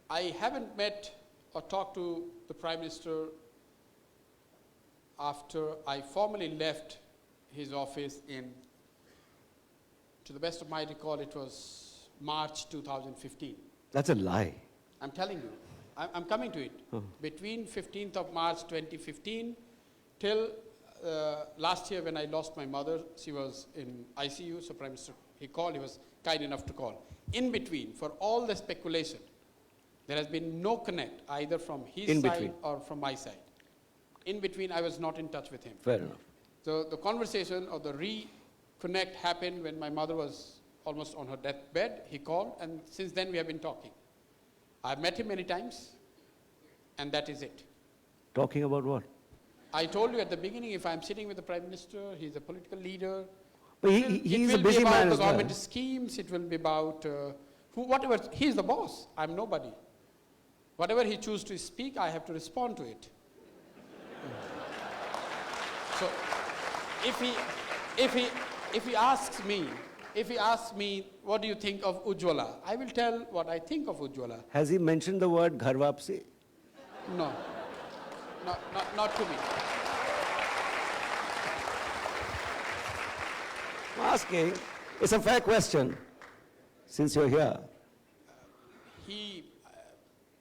I haven't met or talked to the Prime Minister after I formally left his office to the best of my recall, it was March 2015. That's a lie. I'm telling you. I'm coming to it. Between 15th of March 2015 till last year when I lost my mother, she was in ICU, so Prime Minister, he was kind enough to call. In between, for all the speculation, there has been no connect either from his side or from my side. In between, I was not in touch with him. Fair enough. So the conversation or the reconnect happened when my mother was almost on her deathbed. He called, and since then we have been talking. I've met him many times, and that is it. Talking about what? I told you at the beginning, if I'm sitting with the Prime Minister, he's a political leader. But he's a busy man as It will be about the well. government schemes, it will be about whatever. He's the boss, I'm nobody. Whatever he chooses to speak, I have to respond to it. So, if he asks me, what do you think of Ujjwala? I will tell what I think of Ujjwala. Has he mentioned the word Ghar Wapsi? No, not to me. I'm asking. It's a fair question, since you're here.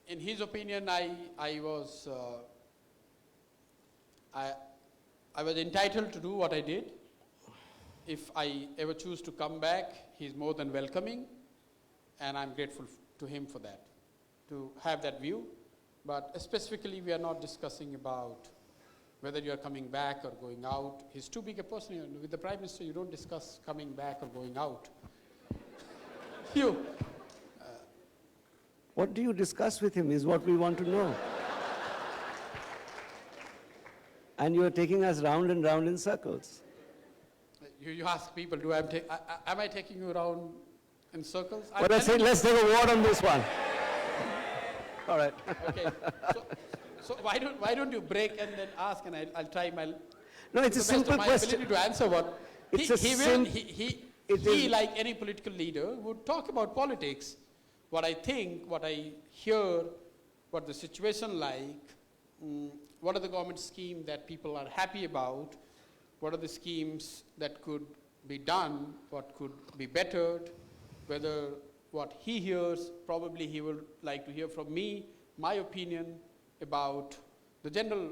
In his opinion, I was entitled to do what I did. If I ever choose to come back, he's more than welcoming, and I'm grateful to him for that, to have that view. But specifically, we are not discussing about whether you are coming back or going out. He's too big a person. With the Prime Minister, you don't discuss coming back or going out. What do you discuss with him is what we want to know. And you are taking us round and round in circles. You ask people, am I taking you around in circles? Well, let's take a vote on this one. All right. Okay. So why don't you break and then ask, and I'll try my. No, it's a simple question. Ability to answer what He, like any political leader, would talk about politics. What I think, what I hear, what the situation like, what are the government schemes that people are happy about, what are the schemes that could be done, what could be bettered, whether what he hears, probably he would like to hear from me, my opinion about the general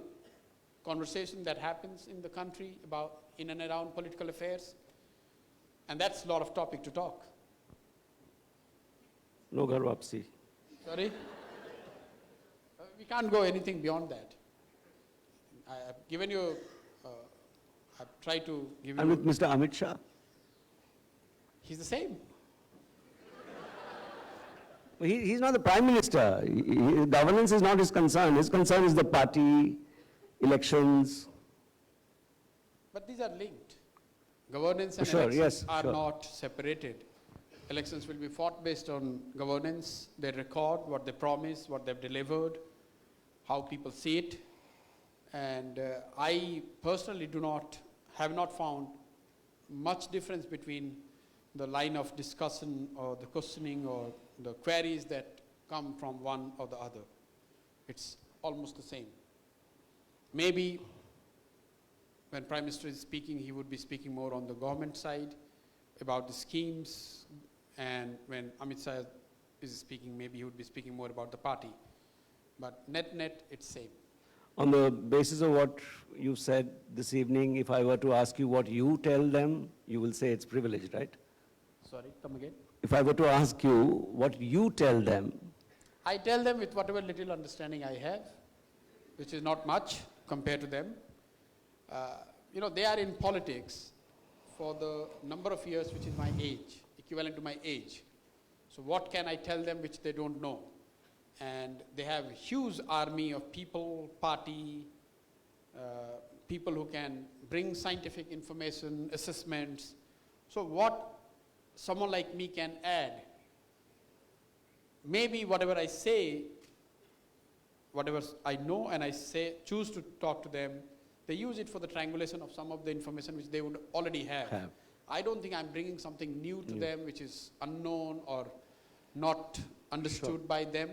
conversation that happens in the country about in and around political affairs. And that's a lot of topic to talk. No Ghar Wapsi. Sorry? We can't go anything beyond that. I've given you, I've tried to give you. And with Mr. Amit Shah? He's the same. He's not the Prime Minister. Governance is not his concern. His concern is the party, elections. But these are linked. Governance and Sure, elections yes, are sure. not separated. Elections will be fought based on governance, their record, what they promise, what they've delivered, how people see it. And I personally have not found much difference between the line of discussion or the questioning or the queries that come from one or the other. It's almost the same. Maybe when Prime Minister is speaking, he would be speaking more on the government side about the schemes, and when Amit Shah is speaking, maybe he would be speaking more about the party. But net, it's same. On the basis of what you said this evening, if I were to ask you what you tell them, you will say it's privilege, right? Sorry, come again? If I were to ask you what you tell them, I tell them with whatever little understanding I have, which is not much compared to them. They are in politics for the number of years which is my age, equivalent to my age. So what can I tell them which they don't know? And they have a huge army of people, party, people who can bring scientific information, assessments. So what someone like me can add, maybe whatever I say, whatever I know and I say, choose to talk to them, they use it for the triangulation of some of the information which they would already have. I don't think I'm bringing something new to them which is unknown or not understood by them.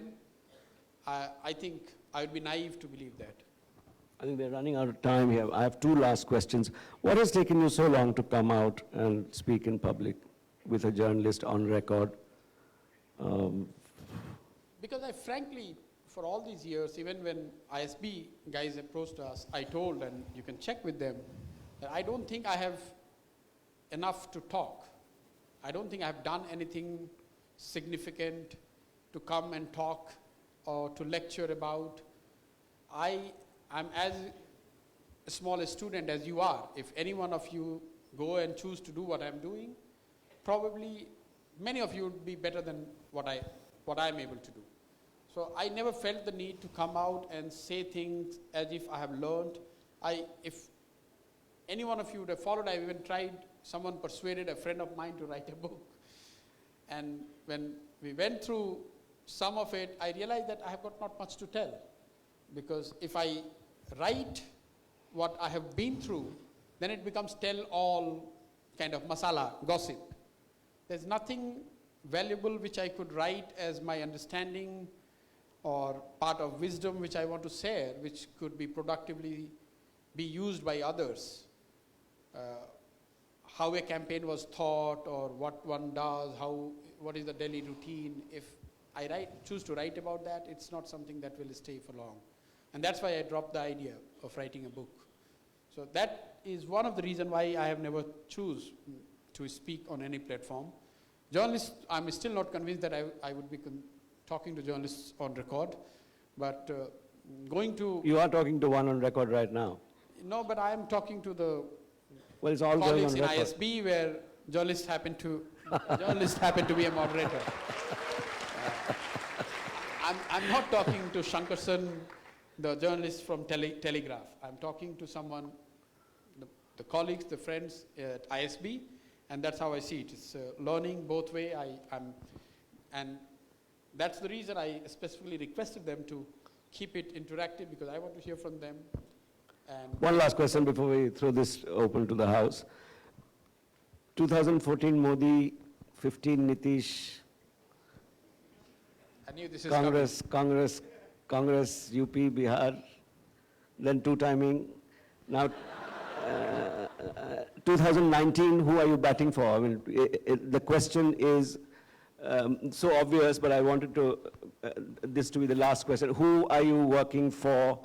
I think I would be naive to believe that. I think we're running out of time here. I have two last questions. What has taken you so long to come out and speak in public with a journalist on record? Because I frankly, for all these years, even when ISB guys approached us, I told, and you can check with them, that I don't think I have enough to talk. I don't think I have done anything significant to come and talk or to lecture about. I'm as small a student as you are. If any one of you go and choose to do what I'm doing, probably many of you would be better than what I'm able to do. So I never felt the need to come out and say things as if I have learned. If any one of you would have followed, I even tried, someone persuaded a friend of mine to write a book. And when we went through some of it, I realized that I have got not much to tell. Because if I write what I have been through, then it becomes tell-all kind of masala, gossip. There's nothing valuable which I could write as my understanding or part of wisdom which I want to share, which could be productively be used by others. How a campaign was thought, or what one does, what is the daily routine. If I choose to write about that, it's not something that will stay for long. And that's why I dropped the idea of writing a book. So that is one of the reasons why I have never choose to speak on any platform. Journalists, I'm still not convinced that I would be talking to journalists on record, but going to... You are talking to one on record right now. No, but I am talking to the well, it's all going colleagues on in record. ISB where journalists happen to be a moderator. I'm not talking to Shankarsan, the journalist from Telegraph. I'm talking to someone, the colleagues, the friends at ISB, and that's how I see it. It's learning both way. And that's the reason I specifically requested them to keep it interactive, because I want to hear from them. And one last question before we throw this open to the House. 2014 Modi, 15 Nitish, I knew this is Congress, UP, Bihar, then two-timing. Now, 2019, who are you batting for? I mean, the question is so obvious, but I wanted this to be the last question. Who are you working for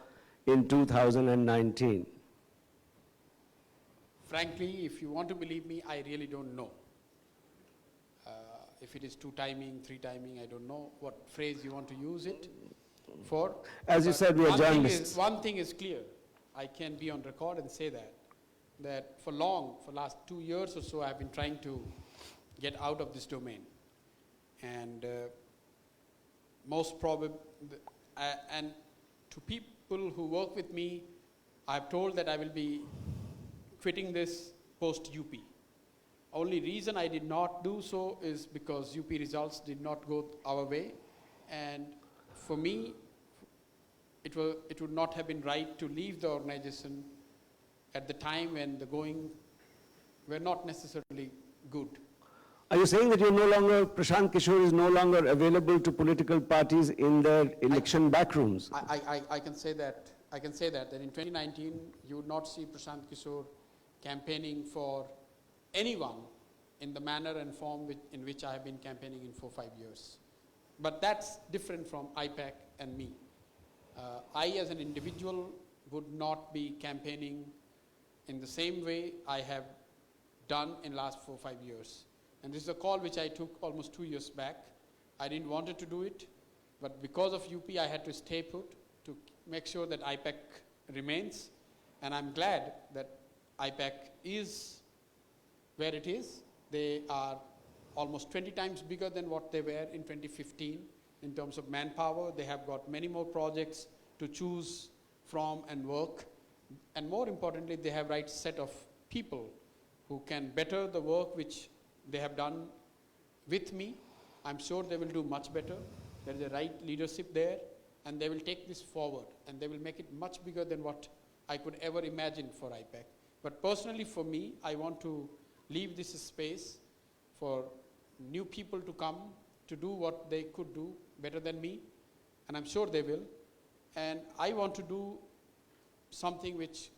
in 2019? Frankly, if you want to believe me, I really don't know. If it is two-timing, three-timing, I don't know what phrase you want to use it for. As you said, we are journalists. One thing is clear. I can be on record and say that for last 2 years or so, I've been trying to get out of this domain. And most probably, and to people who work with me, I've told that I will be quitting this post-UP. Only reason I did not do so is because UP results did not go our way. And for me, it would not have been right to leave the organization at the time when the going were not necessarily good. Are you saying that Prashant Kishor is no longer available to political parties in their election backrooms? I can say that. I can say that in 2019, you would not see Prashant Kishor campaigning for anyone in the manner and form in which I have been campaigning in 4-5 years. But that's different from IPAC and me. I, as an individual, would not be campaigning in the same way I have done in last 4-5 years. And this is a call which I took almost 2 years back. I didn't want to do it, but because of UP, I had to stay put to make sure that IPAC remains. And I'm glad that IPAC is where it is. They are almost 20 times bigger than what they were in 2015 in terms of manpower. They have got many more projects to choose from and work. And more importantly, they have right set of people who can better the work which they have done with me. I'm sure they will do much better. There is a right leadership there, and they will take this forward, and they will make it much bigger than what I could ever imagine for IPAC. But personally for me, I want to leave this space for new people to come to do what they could do better than me, and I'm sure they will. And I want to do something which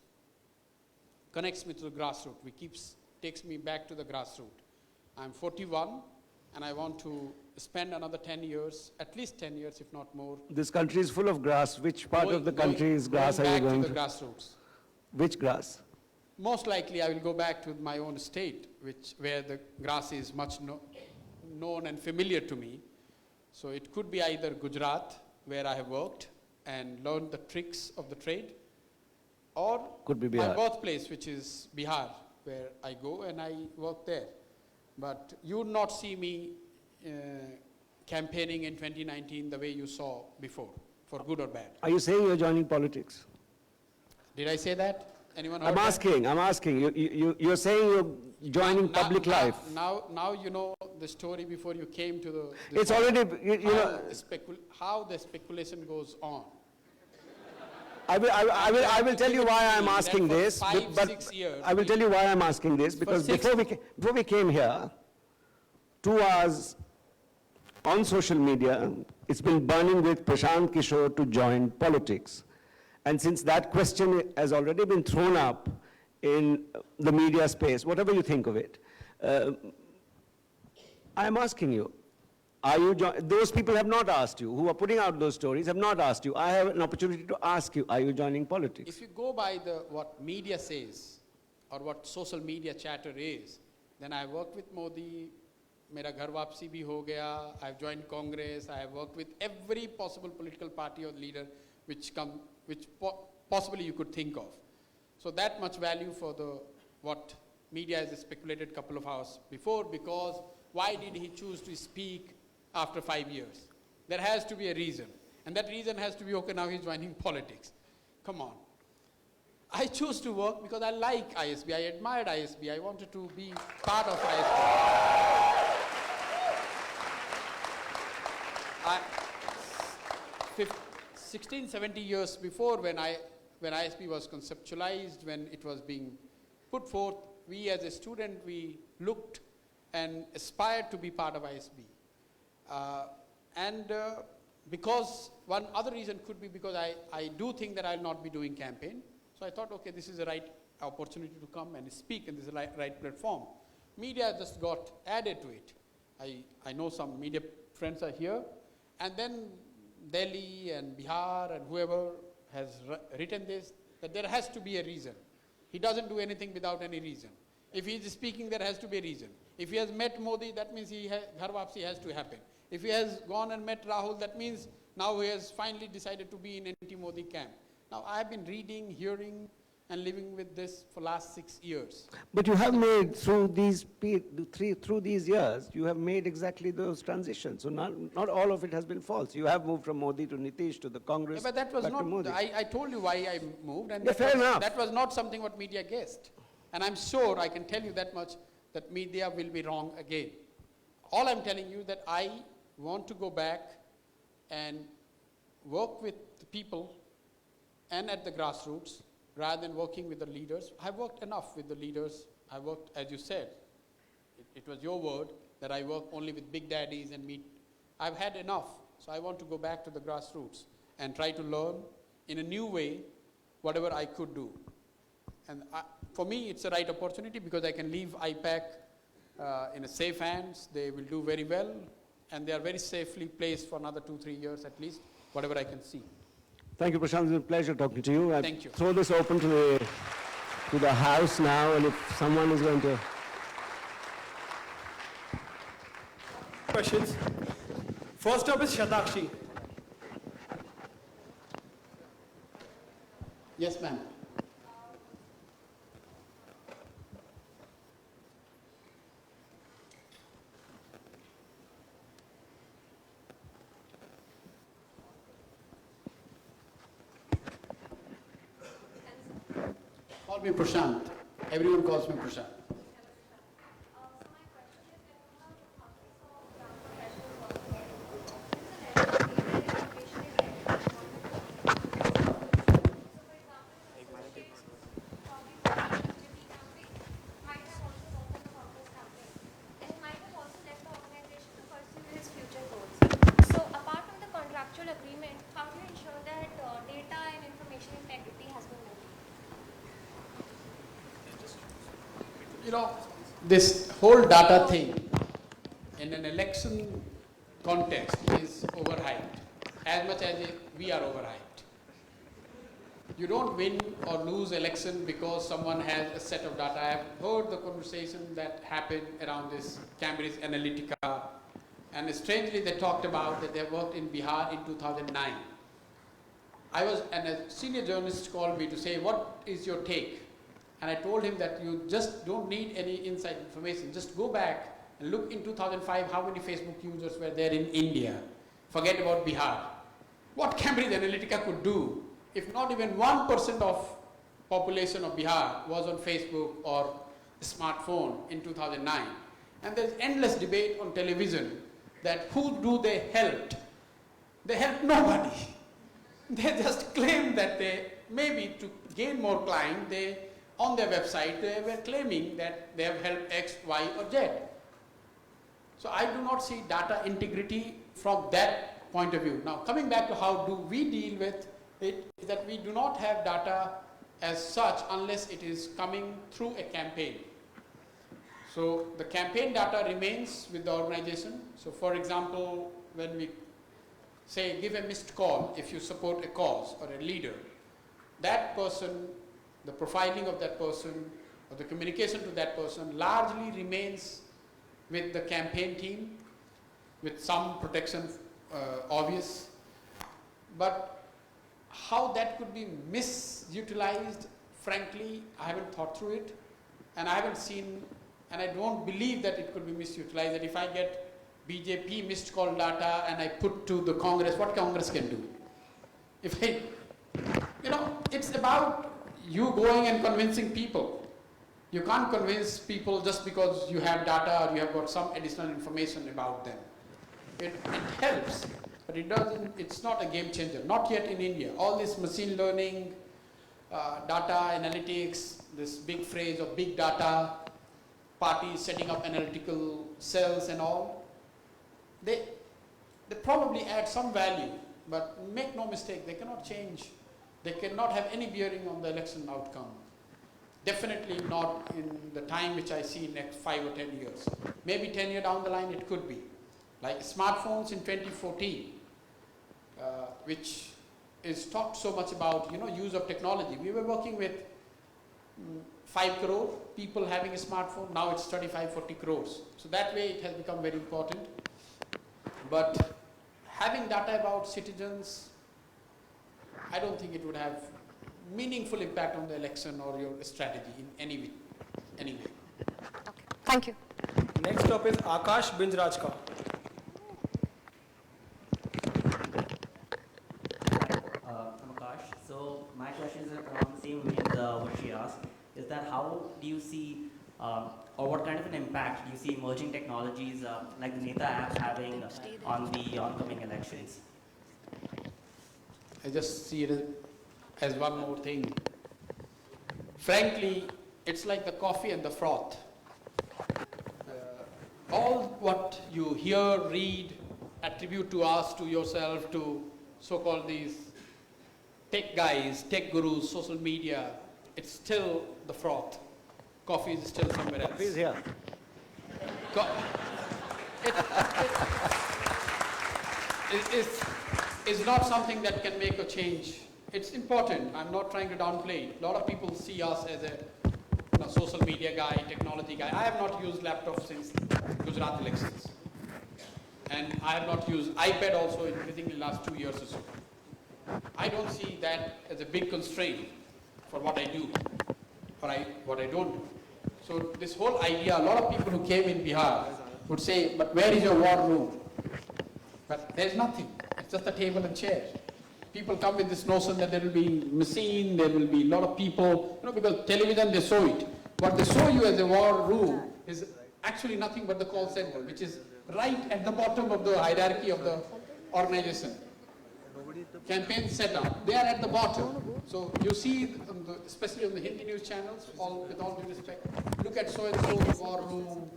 connects me to the grassroots, which takes me back to the grassroots. I'm 41, and I want to spend another 10 years, at least 10 years, if not more. This country is full of grass. Which part of the country is grass are you going to? Back to the grassroots. Which grass? Most likely, I will go back to my own state, where the grass is much known and familiar to me. So it could be either Gujarat, where I have worked and learned the tricks of the trade, or could be my Bihar. birthplace, which is Bihar, where I go and I work there. But you would not see me campaigning in 2019 the way you saw before, for good or bad. Are you saying you're joining politics? Did I say that? Anyone heard I'm asking. You're saying you're joining public life. Now you know the story before you came to the... It's already, how the speculation goes on. I will tell you why I'm asking this. 5-6 years. I will tell you why I'm asking this, because before we came here, 2 hours on social media, it's been burning with Prashant Kishor to join politics. And since that question has already been thrown up in the media space, whatever you think of it, I'm asking you, are you those people have not asked you, who are putting out those stories have not asked you. I have an opportunity to ask you, are you joining politics? If you go by what media says, or what social media chatter is, then I worked with Modi, mera ghar wapsi bhi ho gaya, I've joined Congress, I have worked with every possible political party or leader which possibly you could think of. So that much value for what media has speculated a couple of hours before, because why did he choose to speak after 5 years? There has to be a reason. And that reason has to be, okay, now he's joining politics. Come on. I chose to work because I like ISB. I admired ISB. I wanted to be part of ISB. 16, 17 years before, when ISB was conceptualized, when it was being put forth, we as a student, we looked and aspired to be part of ISB. Because one other reason could be because I do think that I'll not be doing campaign. So I thought, okay, this is the right opportunity to come and speak, and this is the right platform. Media just got added to it. I know some media friends are here, and then Delhi and Bihar and whoever has written this, that there has to be a reason. He doesn't do anything without any reason. If he is speaking, there has to be a reason. If he has met Modi, that means Ghar Wapsi has to happen. If he has gone and met Rahul, that means now he has finally decided to be in anti-Modi camp. Now, I have been reading, hearing, and living with this for last 6 years. But you have made, through these years, you have made exactly those transitions. So not all of it has been false. You have moved from Modi to Nitish to the Congress. Yeah, but that was back not, to Modi. I told you why I moved, and fair enough. That was not something what media guessed. And I'm sure I can tell you that much, that media will be wrong again. All I'm telling you that I want to go back and work with the people and at the grassroots rather than working with the leaders. I've worked enough with the leaders. I worked, as you said, it was your word, that I work only with big daddies and meet. I've had enough, so I want to go back to the grassroots and try to learn in a new way whatever I could do. And for me, it's the right opportunity because I can leave IPAC in a safe hands. They will do very well, and they are very safely placed for another 2-3 years at least, whatever I can see. Thank you, Prashant. It's a pleasure talking to you. Thank you. Throw this open to the House now, and if someone is going to... Questions? First up is Shatakshi. Yes, ma'am. Call me Prashant. Everyone calls me Prashant. You know, this whole data thing in an election context is overhyped, as much as we are overhyped. You don't win or lose election because someone has a set of data. I have heard the conversation that happened around this Cambridge Analytica, and strangely they talked about that they worked in Bihar in 2009. And a senior journalist called me to say, what is your take? And I told him that you just don't need any inside information. Just go back and look in 2005 how many Facebook users were there in India. Forget about Bihar. What Cambridge Analytica could do if not even 1% of population of Bihar was on Facebook or smartphone in 2009. And there's endless debate on television that who do they help? They help nobody. They just claim that they, maybe to gain more clients, on their website, they were claiming that they have helped X, Y, or Z. So I do not see data integrity from that point of view. Now, coming back to how do we deal with it, is that we do not have data as such unless it is coming through a campaign. So the campaign data remains with the organization. So for example, when we say give a missed call if you support a cause or a leader, that person, the profiling of that person or the communication to that person largely remains with the campaign team with some protection obvious. But how that could be misutilized, frankly, I haven't thought through it, and I haven't seen, and I don't believe that it could be misutilized, that if I get BJP missed call data and I put to the Congress, what Congress can do? If I, it's about you going and convincing people. You can't convince people just because you have data or you have got some additional information about them. It helps, but it doesn't, it's not a game changer, not yet in India. All this machine learning, data analytics, this big phrase of big data, parties setting up analytical cells and all, they probably add some value, but make no mistake, they cannot change. They cannot have any bearing on the election outcome. Definitely not in the time which I see next 5 or 10 years. Maybe 10 years down the line it could be. Like smartphones in 2014, which is talked so much about, use of technology. We were working with 5 crore people having a smartphone. Now it's 35, 40 crores. So that way it has become very important. But having data about citizens, I don't think it would have meaningful impact on the election or your strategy in any way. Okay, thank you. Next up is Akash Binjrajka. I'm Akash. So my question is around the same with what she asked, is that how do you see, or what kind of an impact do you see emerging technologies like the Neta app having on the oncoming elections? I just see it as one more thing. Frankly, it's like the coffee and the froth. all what you hear, read, attribute to us, to yourself, to so-called these tech guys, tech gurus, social media, it's still the froth. Coffee is still somewhere else. Please here. It's not something that can make a change. It's important. I'm not trying to downplay it. A lot of people see us as a social media guy, technology guy. I have not used laptop since Gujarat elections. And I have not used iPad also in anything in the last 2 years or so. I don't see that as a big constraint for what I do or what I don't do. So this whole idea, a lot of people who came in Bihar would say, but where is your war room? But there's nothing. It's just a table and chair. People come with this notion that there will be machine, there will be a lot of people, because television they show it. What they show you as a war room is actually nothing but the call center, which is right at the bottom of the hierarchy of the organization. Campaign setup, they are at the bottom. So you see, especially on the Hindi news channels, with all due respect, look at so-and-so war room,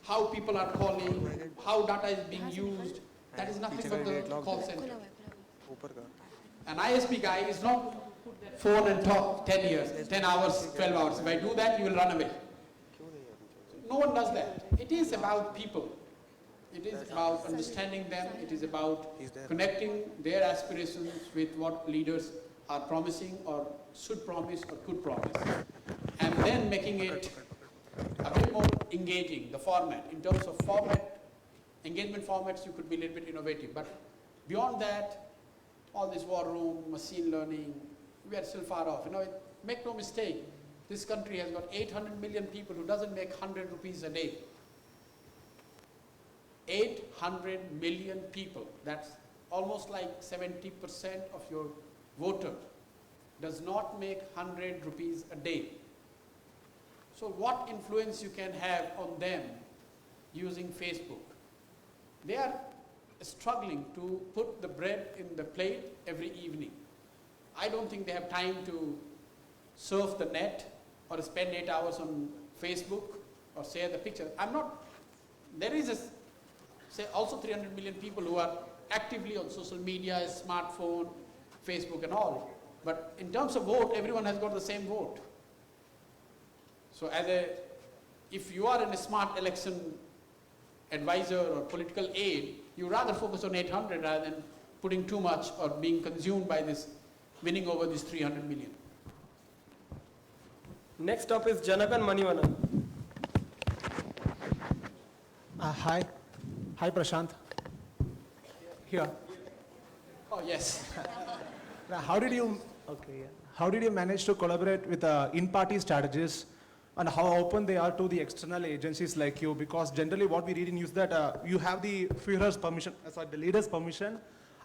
how people are calling, how data is being used. That is nothing but the call center. An ISB guy is not phone and talk 10 years, 10 hours, 12 hours. If I do that, you will run away. No one does that. It is about people. It is about understanding them. It is about connecting their aspirations with what leaders are promising or should promise or could promise. And then making it a bit more engaging, the format. In terms of format, engagement formats, you could be a little bit innovative. But beyond that, all this war room, machine learning, we are still far off. Make no mistake, this country has got 800 million people who doesn't make 100 rupees a day. 800 million people, that's almost like 70% of your voter, does not make 100 rupees a day. So what influence you can have on them using Facebook? They are struggling to put the bread in the plate every evening. I don't think they have time to surf the net or spend 8 hours on Facebook or share the picture. There is also 300 million people who are actively on social media, smartphone, Facebook and all. But in terms of vote, everyone has got the same vote. So if you are in a smart election advisor or political aid, you rather focus on 800 rather than putting too much or being consumed by this, winning over this 300 million. Next up is Janakan Maniwana. Hi. Hi, Prashant. Here. Oh, yes. Now, how did you manage to collaborate with in-party strategists, and how open they are to the external agencies like you? Because generally what we read in news that you have the Führer's permission, the leader's permission,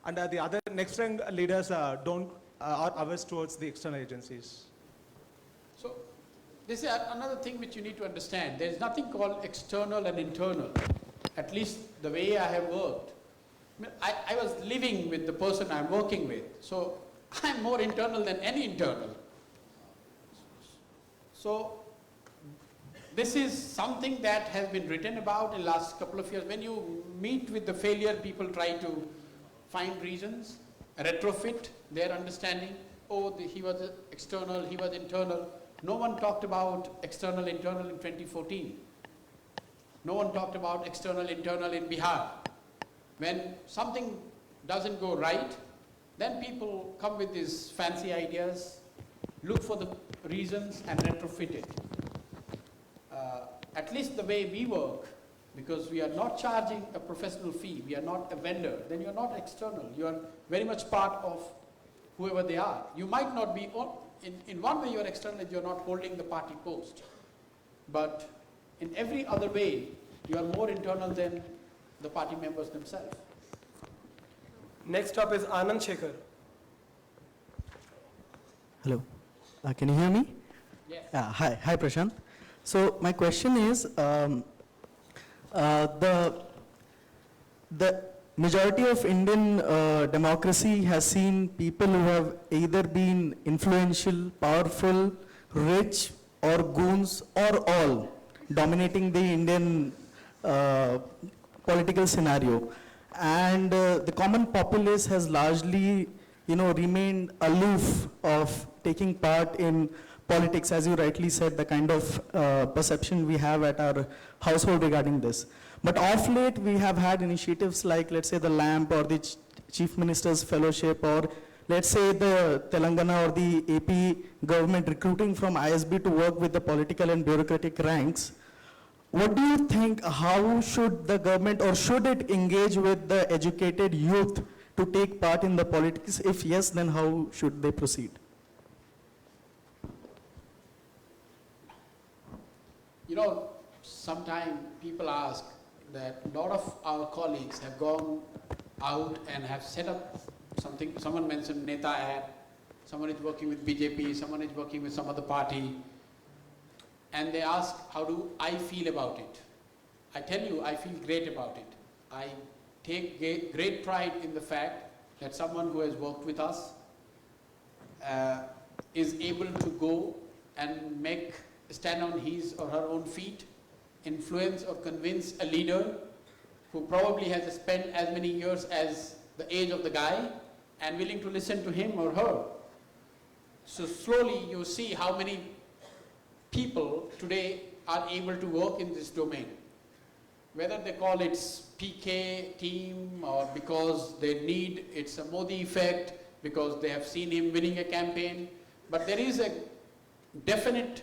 and the other next rank leaders are averse towards the external agencies. So this is another thing which you need to understand. There is nothing called external and internal. At least the way I have worked. I was living with the person I'm working with. So I'm more internal than any internal. So this is something that has been written about in the last couple of years. When you meet with the failure, people try to find reasons, retrofit their understanding. He was external, he was internal. No one talked about external, internal in 2014. No one talked about external, internal in Bihar. When something doesn't go right, then people come with these fancy ideas, look for the reasons and retrofit it. At least the way we work, because we are not charging a professional fee, we are not a vendor, then you are not external. You are very much part of whoever they are. You might not be, in one way you are external, you are not holding the party post. But in every other way, you are more internal than the party members themselves. Next up is Anand Shekhar. Hello, can you hear me? Yes. Hi Prashant. So my question is, the majority of Indian democracy has seen people who have either been influential, powerful, rich, or goons, or all dominating the Indian uh, political scenario. And the common populace has largely, remained aloof of taking part in politics, as you rightly said, the kind of perception we have at our household regarding this. But of late, we have had initiatives like, let's say, the LAMP or the Chief Minister's Fellowship, or let's say the Telangana or the AP government recruiting from ISB to work with the political and bureaucratic ranks. What do you think, how should the government, or should it engage with the educated youth to take part in the politics? If yes, then how should they proceed? Sometimes people ask that a lot of our colleagues have gone out and have set up something. Someone mentioned Neta ad, someone is working with BJP, someone is working with some other party, and they ask, how do I feel about it? I tell you, I feel great about it. I take great pride in the fact that someone who has worked with us is able to go and stand on his or her own feet, influence or convince a leader who probably has spent as many years as the age of the guy and willing to listen to him or her. So slowly you see how many people today are able to work in this domain. Whether they call it PK team or because they need, it's a Modi effect, because they have seen him winning a campaign. But there is a definite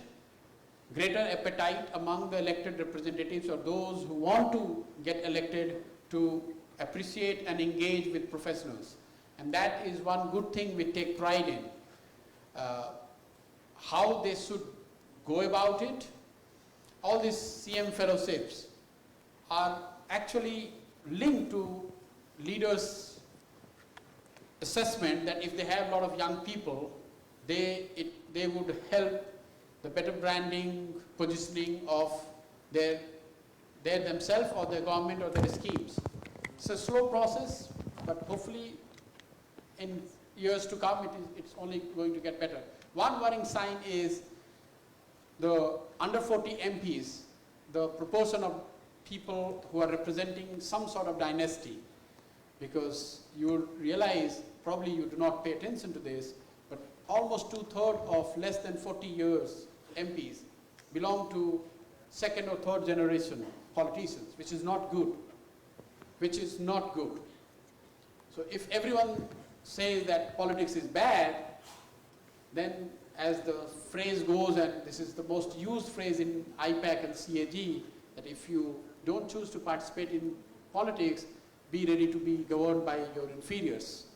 greater appetite among the elected representatives or those who want to get elected to appreciate and engage with professionals. And that is one good thing we take pride in. How they should go about it, all these CM fellowships are actually linked to leaders' assessment that if they have a lot of young people, they would help the better branding, positioning of their themselves or their government or their schemes. It's a slow process, but hopefully in years to come, it's only going to get better. One worrying sign is the under 40 MPs, the proportion of people who are representing some sort of dynasty, because you will realize, probably you do not pay attention to this, but almost 2/3 of less than 40 years MPs belong to second or third generation politicians, which is not good, which is not good. So if everyone says that politics is bad, then as the phrase goes, and this is the most used phrase in IPAC and CAG, that if you don't choose to participate in politics, be ready to be governed by your inferiors.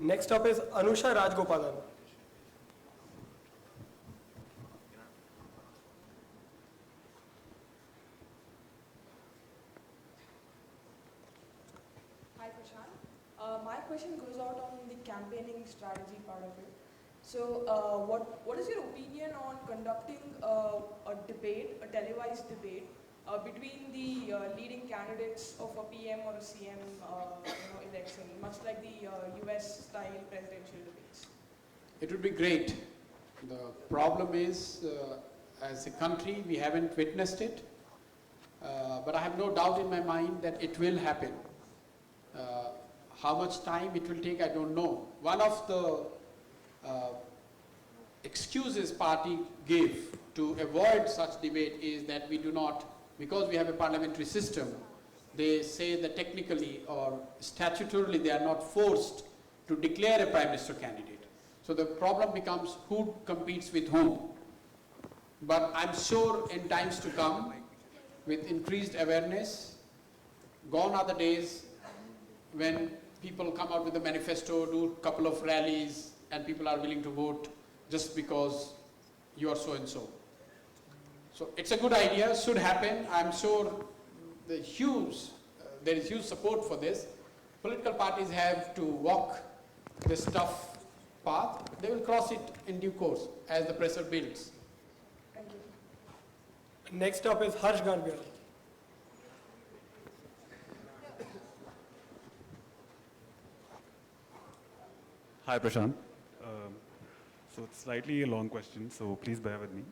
Next up is Anusha Rajgopalan. Hi Prashant. My question goes out on the campaigning strategy part of it. So what is your opinion on conducting a debate, a televised debate, between the leading candidates of a PM or a CM election, much like the US-style presidential debates? It would be great. The problem is, as a country, we haven't witnessed it, but I have no doubt in my mind that it will happen. How much time it will take, I don't know. One of the excuses party give to avoid such debate is that we do not, because we have a parliamentary system, they say that technically or statutorily they are not forced to declare a prime minister candidate. So the problem becomes who competes with whom. But I'm sure in times to come, with increased awareness, gone are the days when people come out with a manifesto, do a couple of rallies, and people are willing to vote just because you are so and so. So it's a good idea, should happen. I'm sure there is huge support for this. Political parties have to walk this tough path. They will cross it in due course as the pressure builds. Thank you. Next up is Harsh Garbial. Hi, Prashant. So it's slightly a long question, so please bear with me.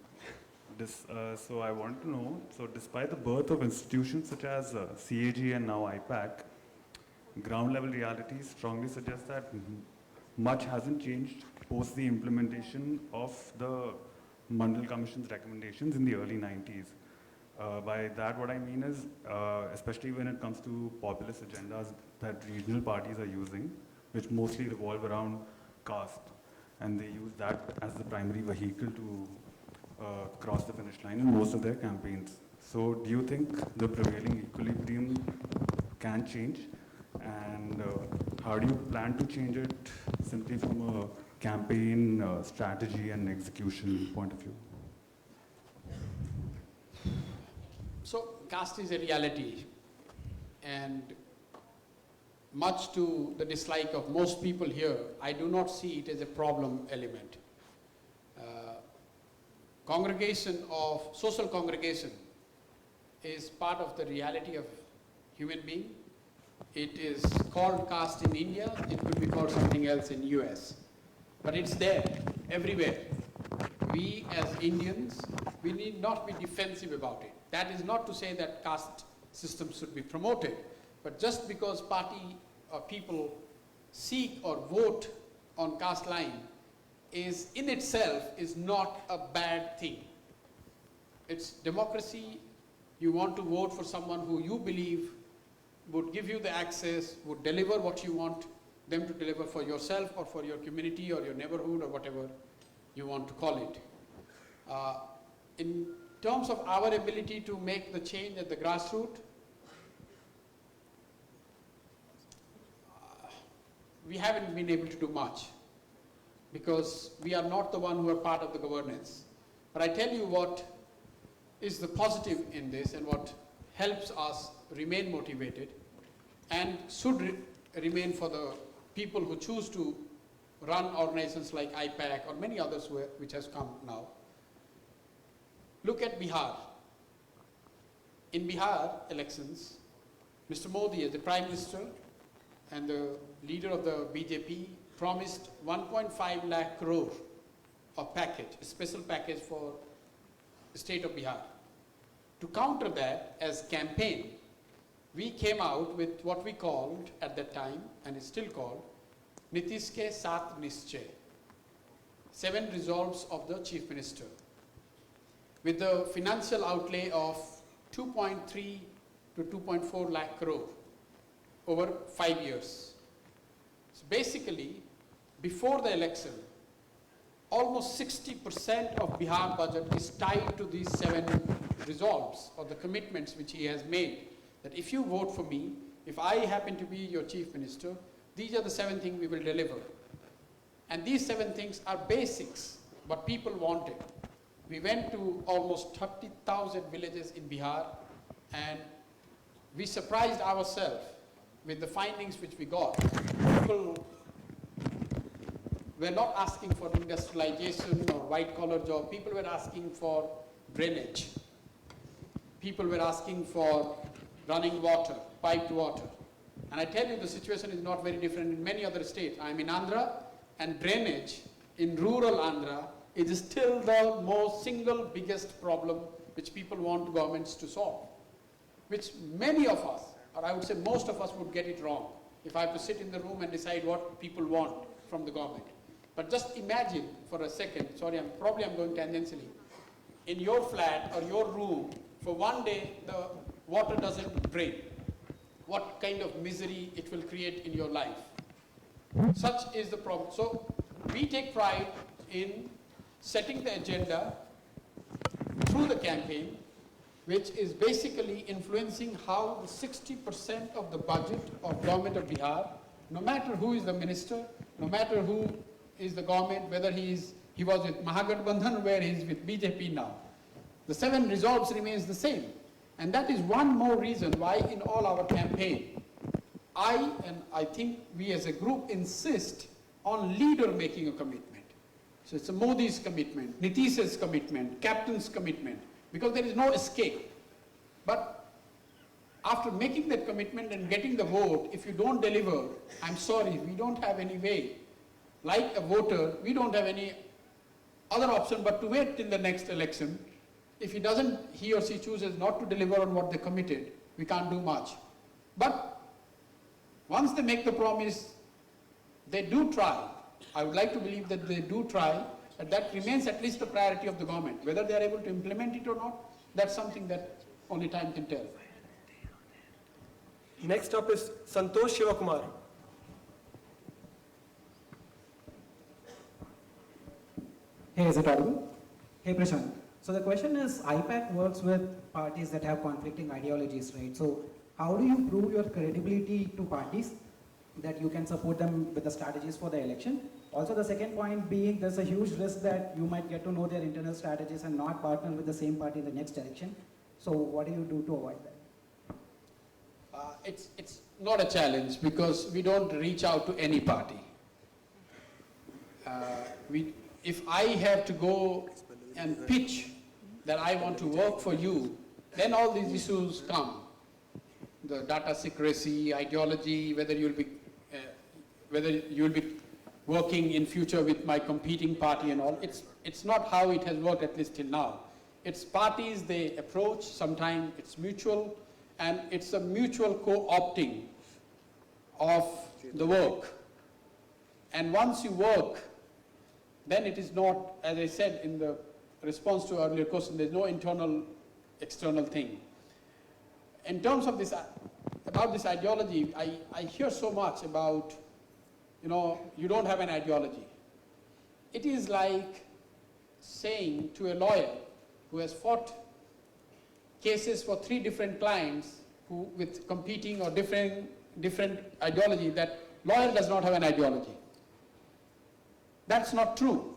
So I want to know, so despite the birth of institutions such as CAG and now IPAC, ground level reality strongly suggests that much hasn't changed post the implementation of the Mandal Commission's recommendations in the early 90s. By that, what I mean is, especially when it comes to populist agendas that regional parties are using, which mostly revolve around caste, and they use that as the primary vehicle to cross the finish line in most of their campaigns. So do you think the prevailing equilibrium can change? And how do you plan to change it simply from a campaign strategy and execution point of view? So caste is a reality, and much to the dislike of most people here, I do not see it as a problem element. Social congregation is part of the reality of human being. It is called caste in India, it could be called something else in US. But it's there, everywhere. We as Indians, we need not be defensive about it. That is not to say that caste systems should be promoted, but just because party or people seek or vote on caste line is in itself is not a bad thing. It's democracy. You want to vote for someone who you believe would give you the access, would deliver what you want them to deliver for yourself or for your community or your neighborhood or whatever you want to call it. In terms of our ability to make the change at the grassroots, we haven't been able to do much because we are not the one who are part of the governance. But I tell you what is the positive in this and what helps us remain motivated and should remain for the people who choose to run organizations like IPAC or many others which has come now. Look at Bihar. In Bihar elections, Mr. Modi as the Prime Minister and the leader of the BJP promised 1.5 lakh crore of package, a special package for the state of Bihar. To counter that as campaign, we came out with what we called at that time, and it's still called, Nitish ke Saath Nischay, 7 resolves of the Chief Minister, with the financial outlay of 2.3 to 2.4 lakh crore over 5 years. So basically, before the election, almost 60% of Bihar budget is tied to these 7 resolves or the commitments which he has made. That if you vote for me, if I happen to be your chief minister, these are the 7 things we will deliver. And these 7 things are basics, what people wanted. We went to almost 30,000 villages in Bihar and we surprised ourselves with the findings which we got. People were not asking for industrialization or white collar job. People were asking for drainage. People were asking for running water, piped water. And I tell you, the situation is not very different in many other states. I'm in Andhra, and drainage in rural Andhra is still the most single biggest problem which people want governments to solve. Which many of us, or I would say most of us, would get it wrong if I have to sit in the room and decide what people want from the government. But just imagine for a second, sorry, I'm going tangentially, in your flat or your room, for one day the water doesn't drain. What kind of misery it will create in your life. Such is the problem. So we take pride in setting the agenda through the campaign, which is basically influencing how the 60% of the budget of government of Bihar, no matter who is the minister, no matter who is the government, whether he was with Mahagathbandhan, where he is with BJP now, the 7 resolves remains the same. And that is one more reason why in all our campaign, I think we as a group insist on leader making a commitment. So it's a Modi's commitment, Nitish's commitment, captain's commitment, because there is no escape. But after making that commitment and getting the vote, if you don't deliver, I'm sorry, we don't have any way. Like a voter, we don't have any other option but to wait till the next election If he or she chooses not to deliver on what they committed, we can't do much. But once they make the promise, they do try. I would like to believe that they do try, and that remains at least the priority of the government. Whether they are able to implement it or not, that's something that only time can tell. Next up is Santosh Shivakumar. Hey, is it audible? Hey, Prashant. So the question is, IPAC works with parties that have conflicting ideologies, right? So how do you prove your credibility to parties that you can support them with the strategies for the election? Also, the second point being, there's a huge risk that you might get to know their internal strategies and not partner with the same party in the next election. So what do you do to avoid that? It's not a challenge because we don't reach out to any party. If I have to go and pitch that I want to work for you, then all these issues come. The data secrecy, ideology, whether you'll be working in future with my competing party and all. It's not how it has worked, at least till now. It's parties they approach, sometimes it's mutual, and it's a mutual co-opting of the work. And once you work, then it is not, as I said in the response to earlier question, there's no internal, external thing. In terms of this, about this ideology, I hear so much about, you don't have an ideology. It is like saying to a lawyer who has fought cases for 3 different clients with competing or different ideology, that lawyer does not have an ideology. That's not true.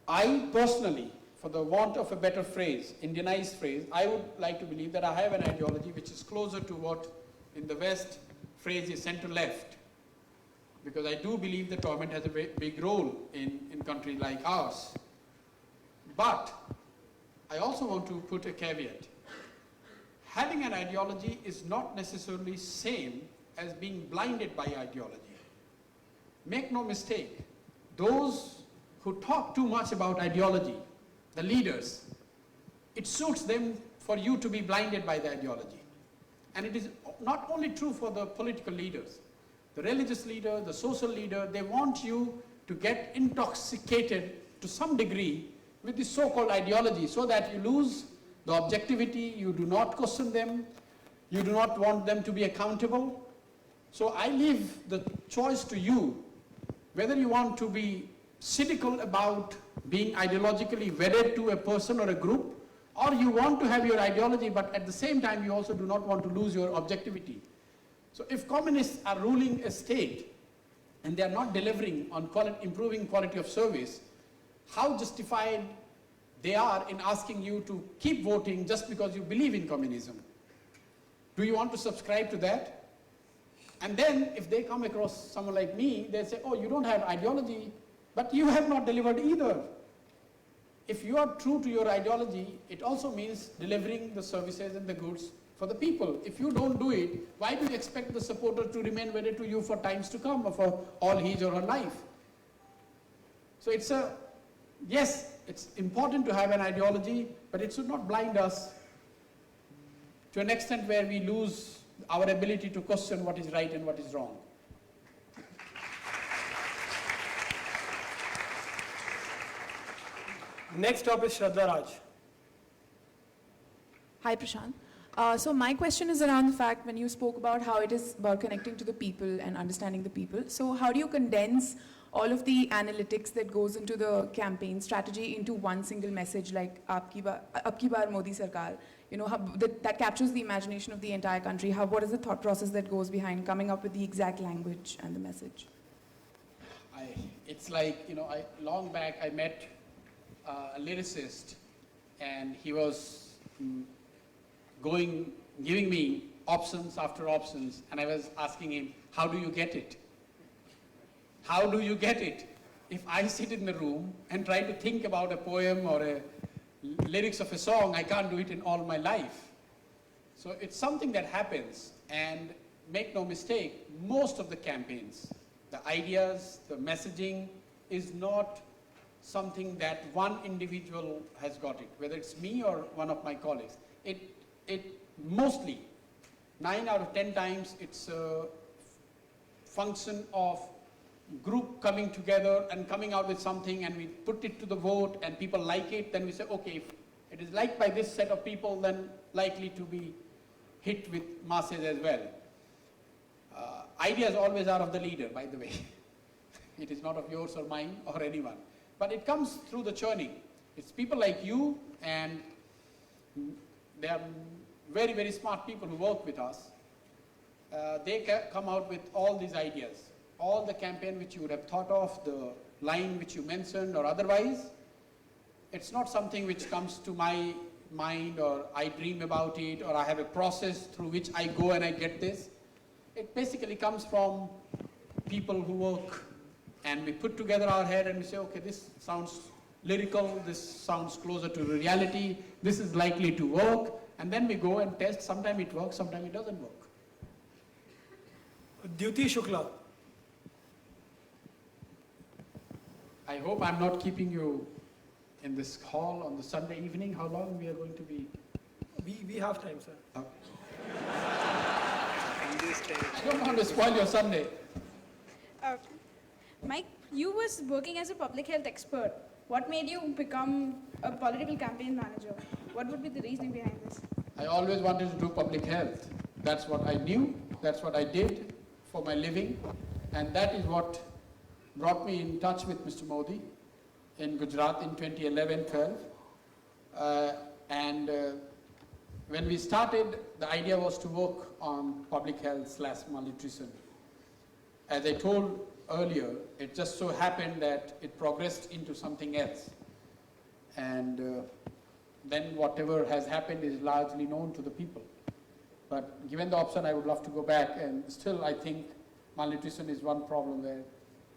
I personally, for the want of a better phrase, Indianized phrase, I would like to believe that I have an ideology which is closer to what in the West phrase is center-left. Because I do believe that government has a big role in a country like ours. But I also want to put a caveat. Having an ideology is not necessarily same as being blinded by ideology. Make no mistake, those who talk too much about ideology, the leaders, it suits them for you to be blinded by the ideology. And it is not only true for the political leaders, the religious leader, the social leader, they want you to get intoxicated to some degree with this so-called ideology so that you lose the objectivity, you do not question them, you do not want them to be accountable. So I leave the choice to you, whether you want to be cynical about being ideologically wedded to a person or a group, or you want to have your ideology, but at the same time you also do not want to lose your objectivity. So if communists are ruling a state and they are not delivering on improving quality of service, how justified they are in asking you to keep voting just because you believe in communism? Do you want to subscribe to that? And then if they come across someone like me, they say, oh, you don't have ideology, but you have not delivered either. If you are true to your ideology, it also means delivering the services and the goods for the people. If you don't do it, why do you expect the supporter to remain wedded to you for times to come or for all his or her life? So yes, it's important to have an ideology, but it should not blind us to an extent where we lose our ability to question what is right and what is wrong. Next up is Shraddha Raj. Hi, Prashant. So my question is around the fact when you spoke about how it is about connecting to the people and understanding the people. So how do you condense all of the analytics that goes into the campaign strategy into one single message like Abki Baar Modi Sarkar? That captures the imagination of the entire country. What is the thought process that goes behind coming up with the exact language and the message? It's like, long back I met a lyricist, and he was giving me options after options, and I was asking him, how do you get it? How do you get it? If I sit in the room and try to think about a poem or a lyrics of a song, I can't do it in all my life. So it's something that happens, and make no mistake, most of the campaigns, the ideas, the messaging is not something that one individual has got it, whether it's me or one of my colleagues. It mostly, 9 out of 10 times, it's a function of group coming together and coming out with something, and we put it to the vote and people like it, then we say, okay, if it is liked by this set of people, then likely to be hit with masses as well. Ideas always are of the leader, by the way. It is not of yours or mine or anyone. But it comes through the churning. It's people like you, and they are very, very smart people who work with us. They come out with all these ideas. All the campaign which you would have thought of, the line which you mentioned or otherwise, it's not something which comes to my mind or I dream about it or I have a process through which I go and I get this. It basically comes from people who work, and we put together our head and we say, okay, this sounds lyrical, this sounds closer to reality, this is likely to work, and then we go and test. Sometimes it works, sometimes it doesn't work. Dyuti Shukla. I hope I'm not keeping you in this hall on the Sunday evening. How long we are going to be? We have time, sir. Okay. I don't want to spoil your Sunday. Mike, you was working as a public health expert. What made you become a political campaign manager? What would be the reasoning behind this? I always wanted to do public health. That's what I knew. That's what I did for my living. And that is what brought me in touch with Mr. Modi in Gujarat in 2011-12. When we started, the idea was to work on public health / malnutrition. As I told earlier, it just so happened that it progressed into something else. And then whatever has happened is largely known to the people. But given the option, I would love to go back, and still I think malnutrition is one problem where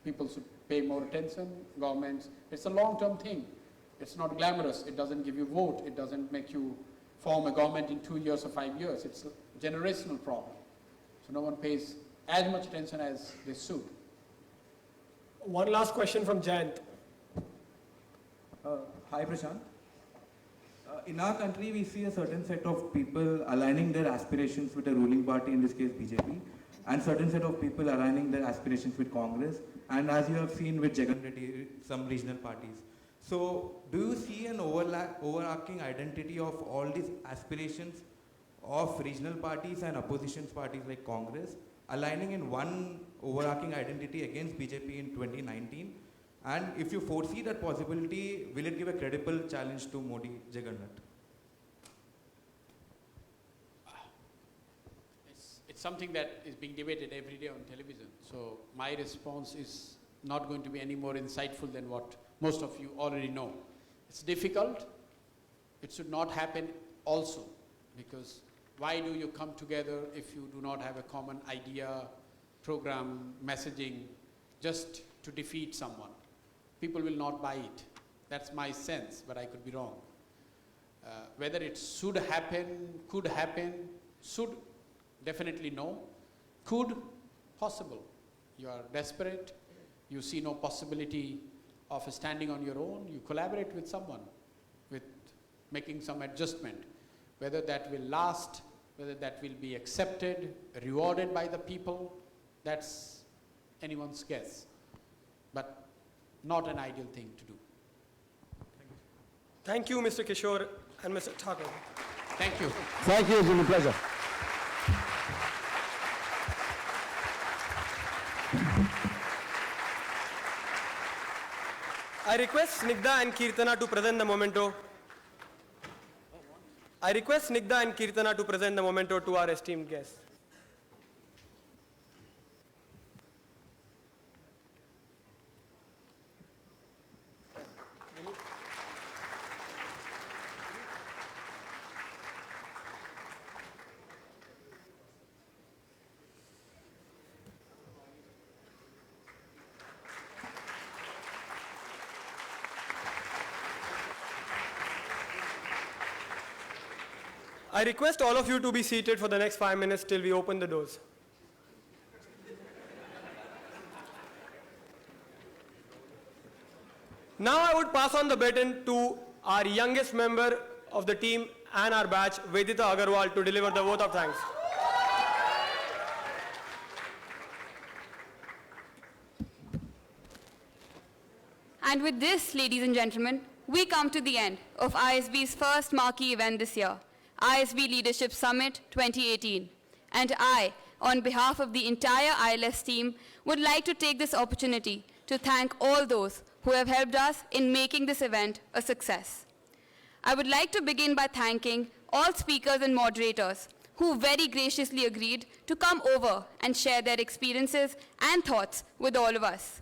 people should pay more attention, governments. It's a long-term thing. It's not glamorous. It doesn't give you vote. It doesn't make you form a government in 2 years or 5 years. It's a generational problem. So no one pays as much attention as they should. One last question from Jayant. Hi, Prashant. In our country, we see a certain set of people aligning their aspirations with a ruling party, in this case BJP, and certain set of people aligning their aspirations with Congress, and as you have seen with Jagan Reddy, some regional parties. So, do you see an overarching identity of all these aspirations of regional parties and opposition parties like Congress, aligning in one overarching identity against BJP in 2019? And if you foresee that possibility, will it give a credible challenge to Modi Jagannath? It's something that is being debated every day on television. So my response is not going to be any more insightful than what most of you already know. It's difficult. It should not happen also, because why do you come together if you do not have a common idea, program, messaging, just to defeat someone? People will not buy it. That's my sense, but I could be wrong. Whether it should happen, could happen, should, definitely no. Could, possible. You are desperate, you see no possibility of standing on your own, you collaborate with someone, with making some adjustment. Whether that will last, whether that will be accepted, rewarded by the people, that's anyone's guess. But not an ideal thing to do. Thank you, Mr. Kishor and Mr. Thakur. Thank you. Thank you, it's been a pleasure. I request Snigdha and Kirtana to present the memento. I request Snigdha and Kirtana to present the memento to our esteemed guests. I request all of you to be seated for the next 5 minutes till we open the doors. Now I would pass on the baton to our youngest member of the team and our batch, Vedita Agarwal, to deliver the vote of thanks. And with this, ladies and gentlemen, we come to the end of ISB's first marquee event this year, ISB Leadership Summit 2018. And I, on behalf of the entire ILS team, would like to take this opportunity to thank all those who have helped us in making this event a success. I would like to begin by thanking all speakers and moderators who very graciously agreed to come over and share their experiences and thoughts with all of us.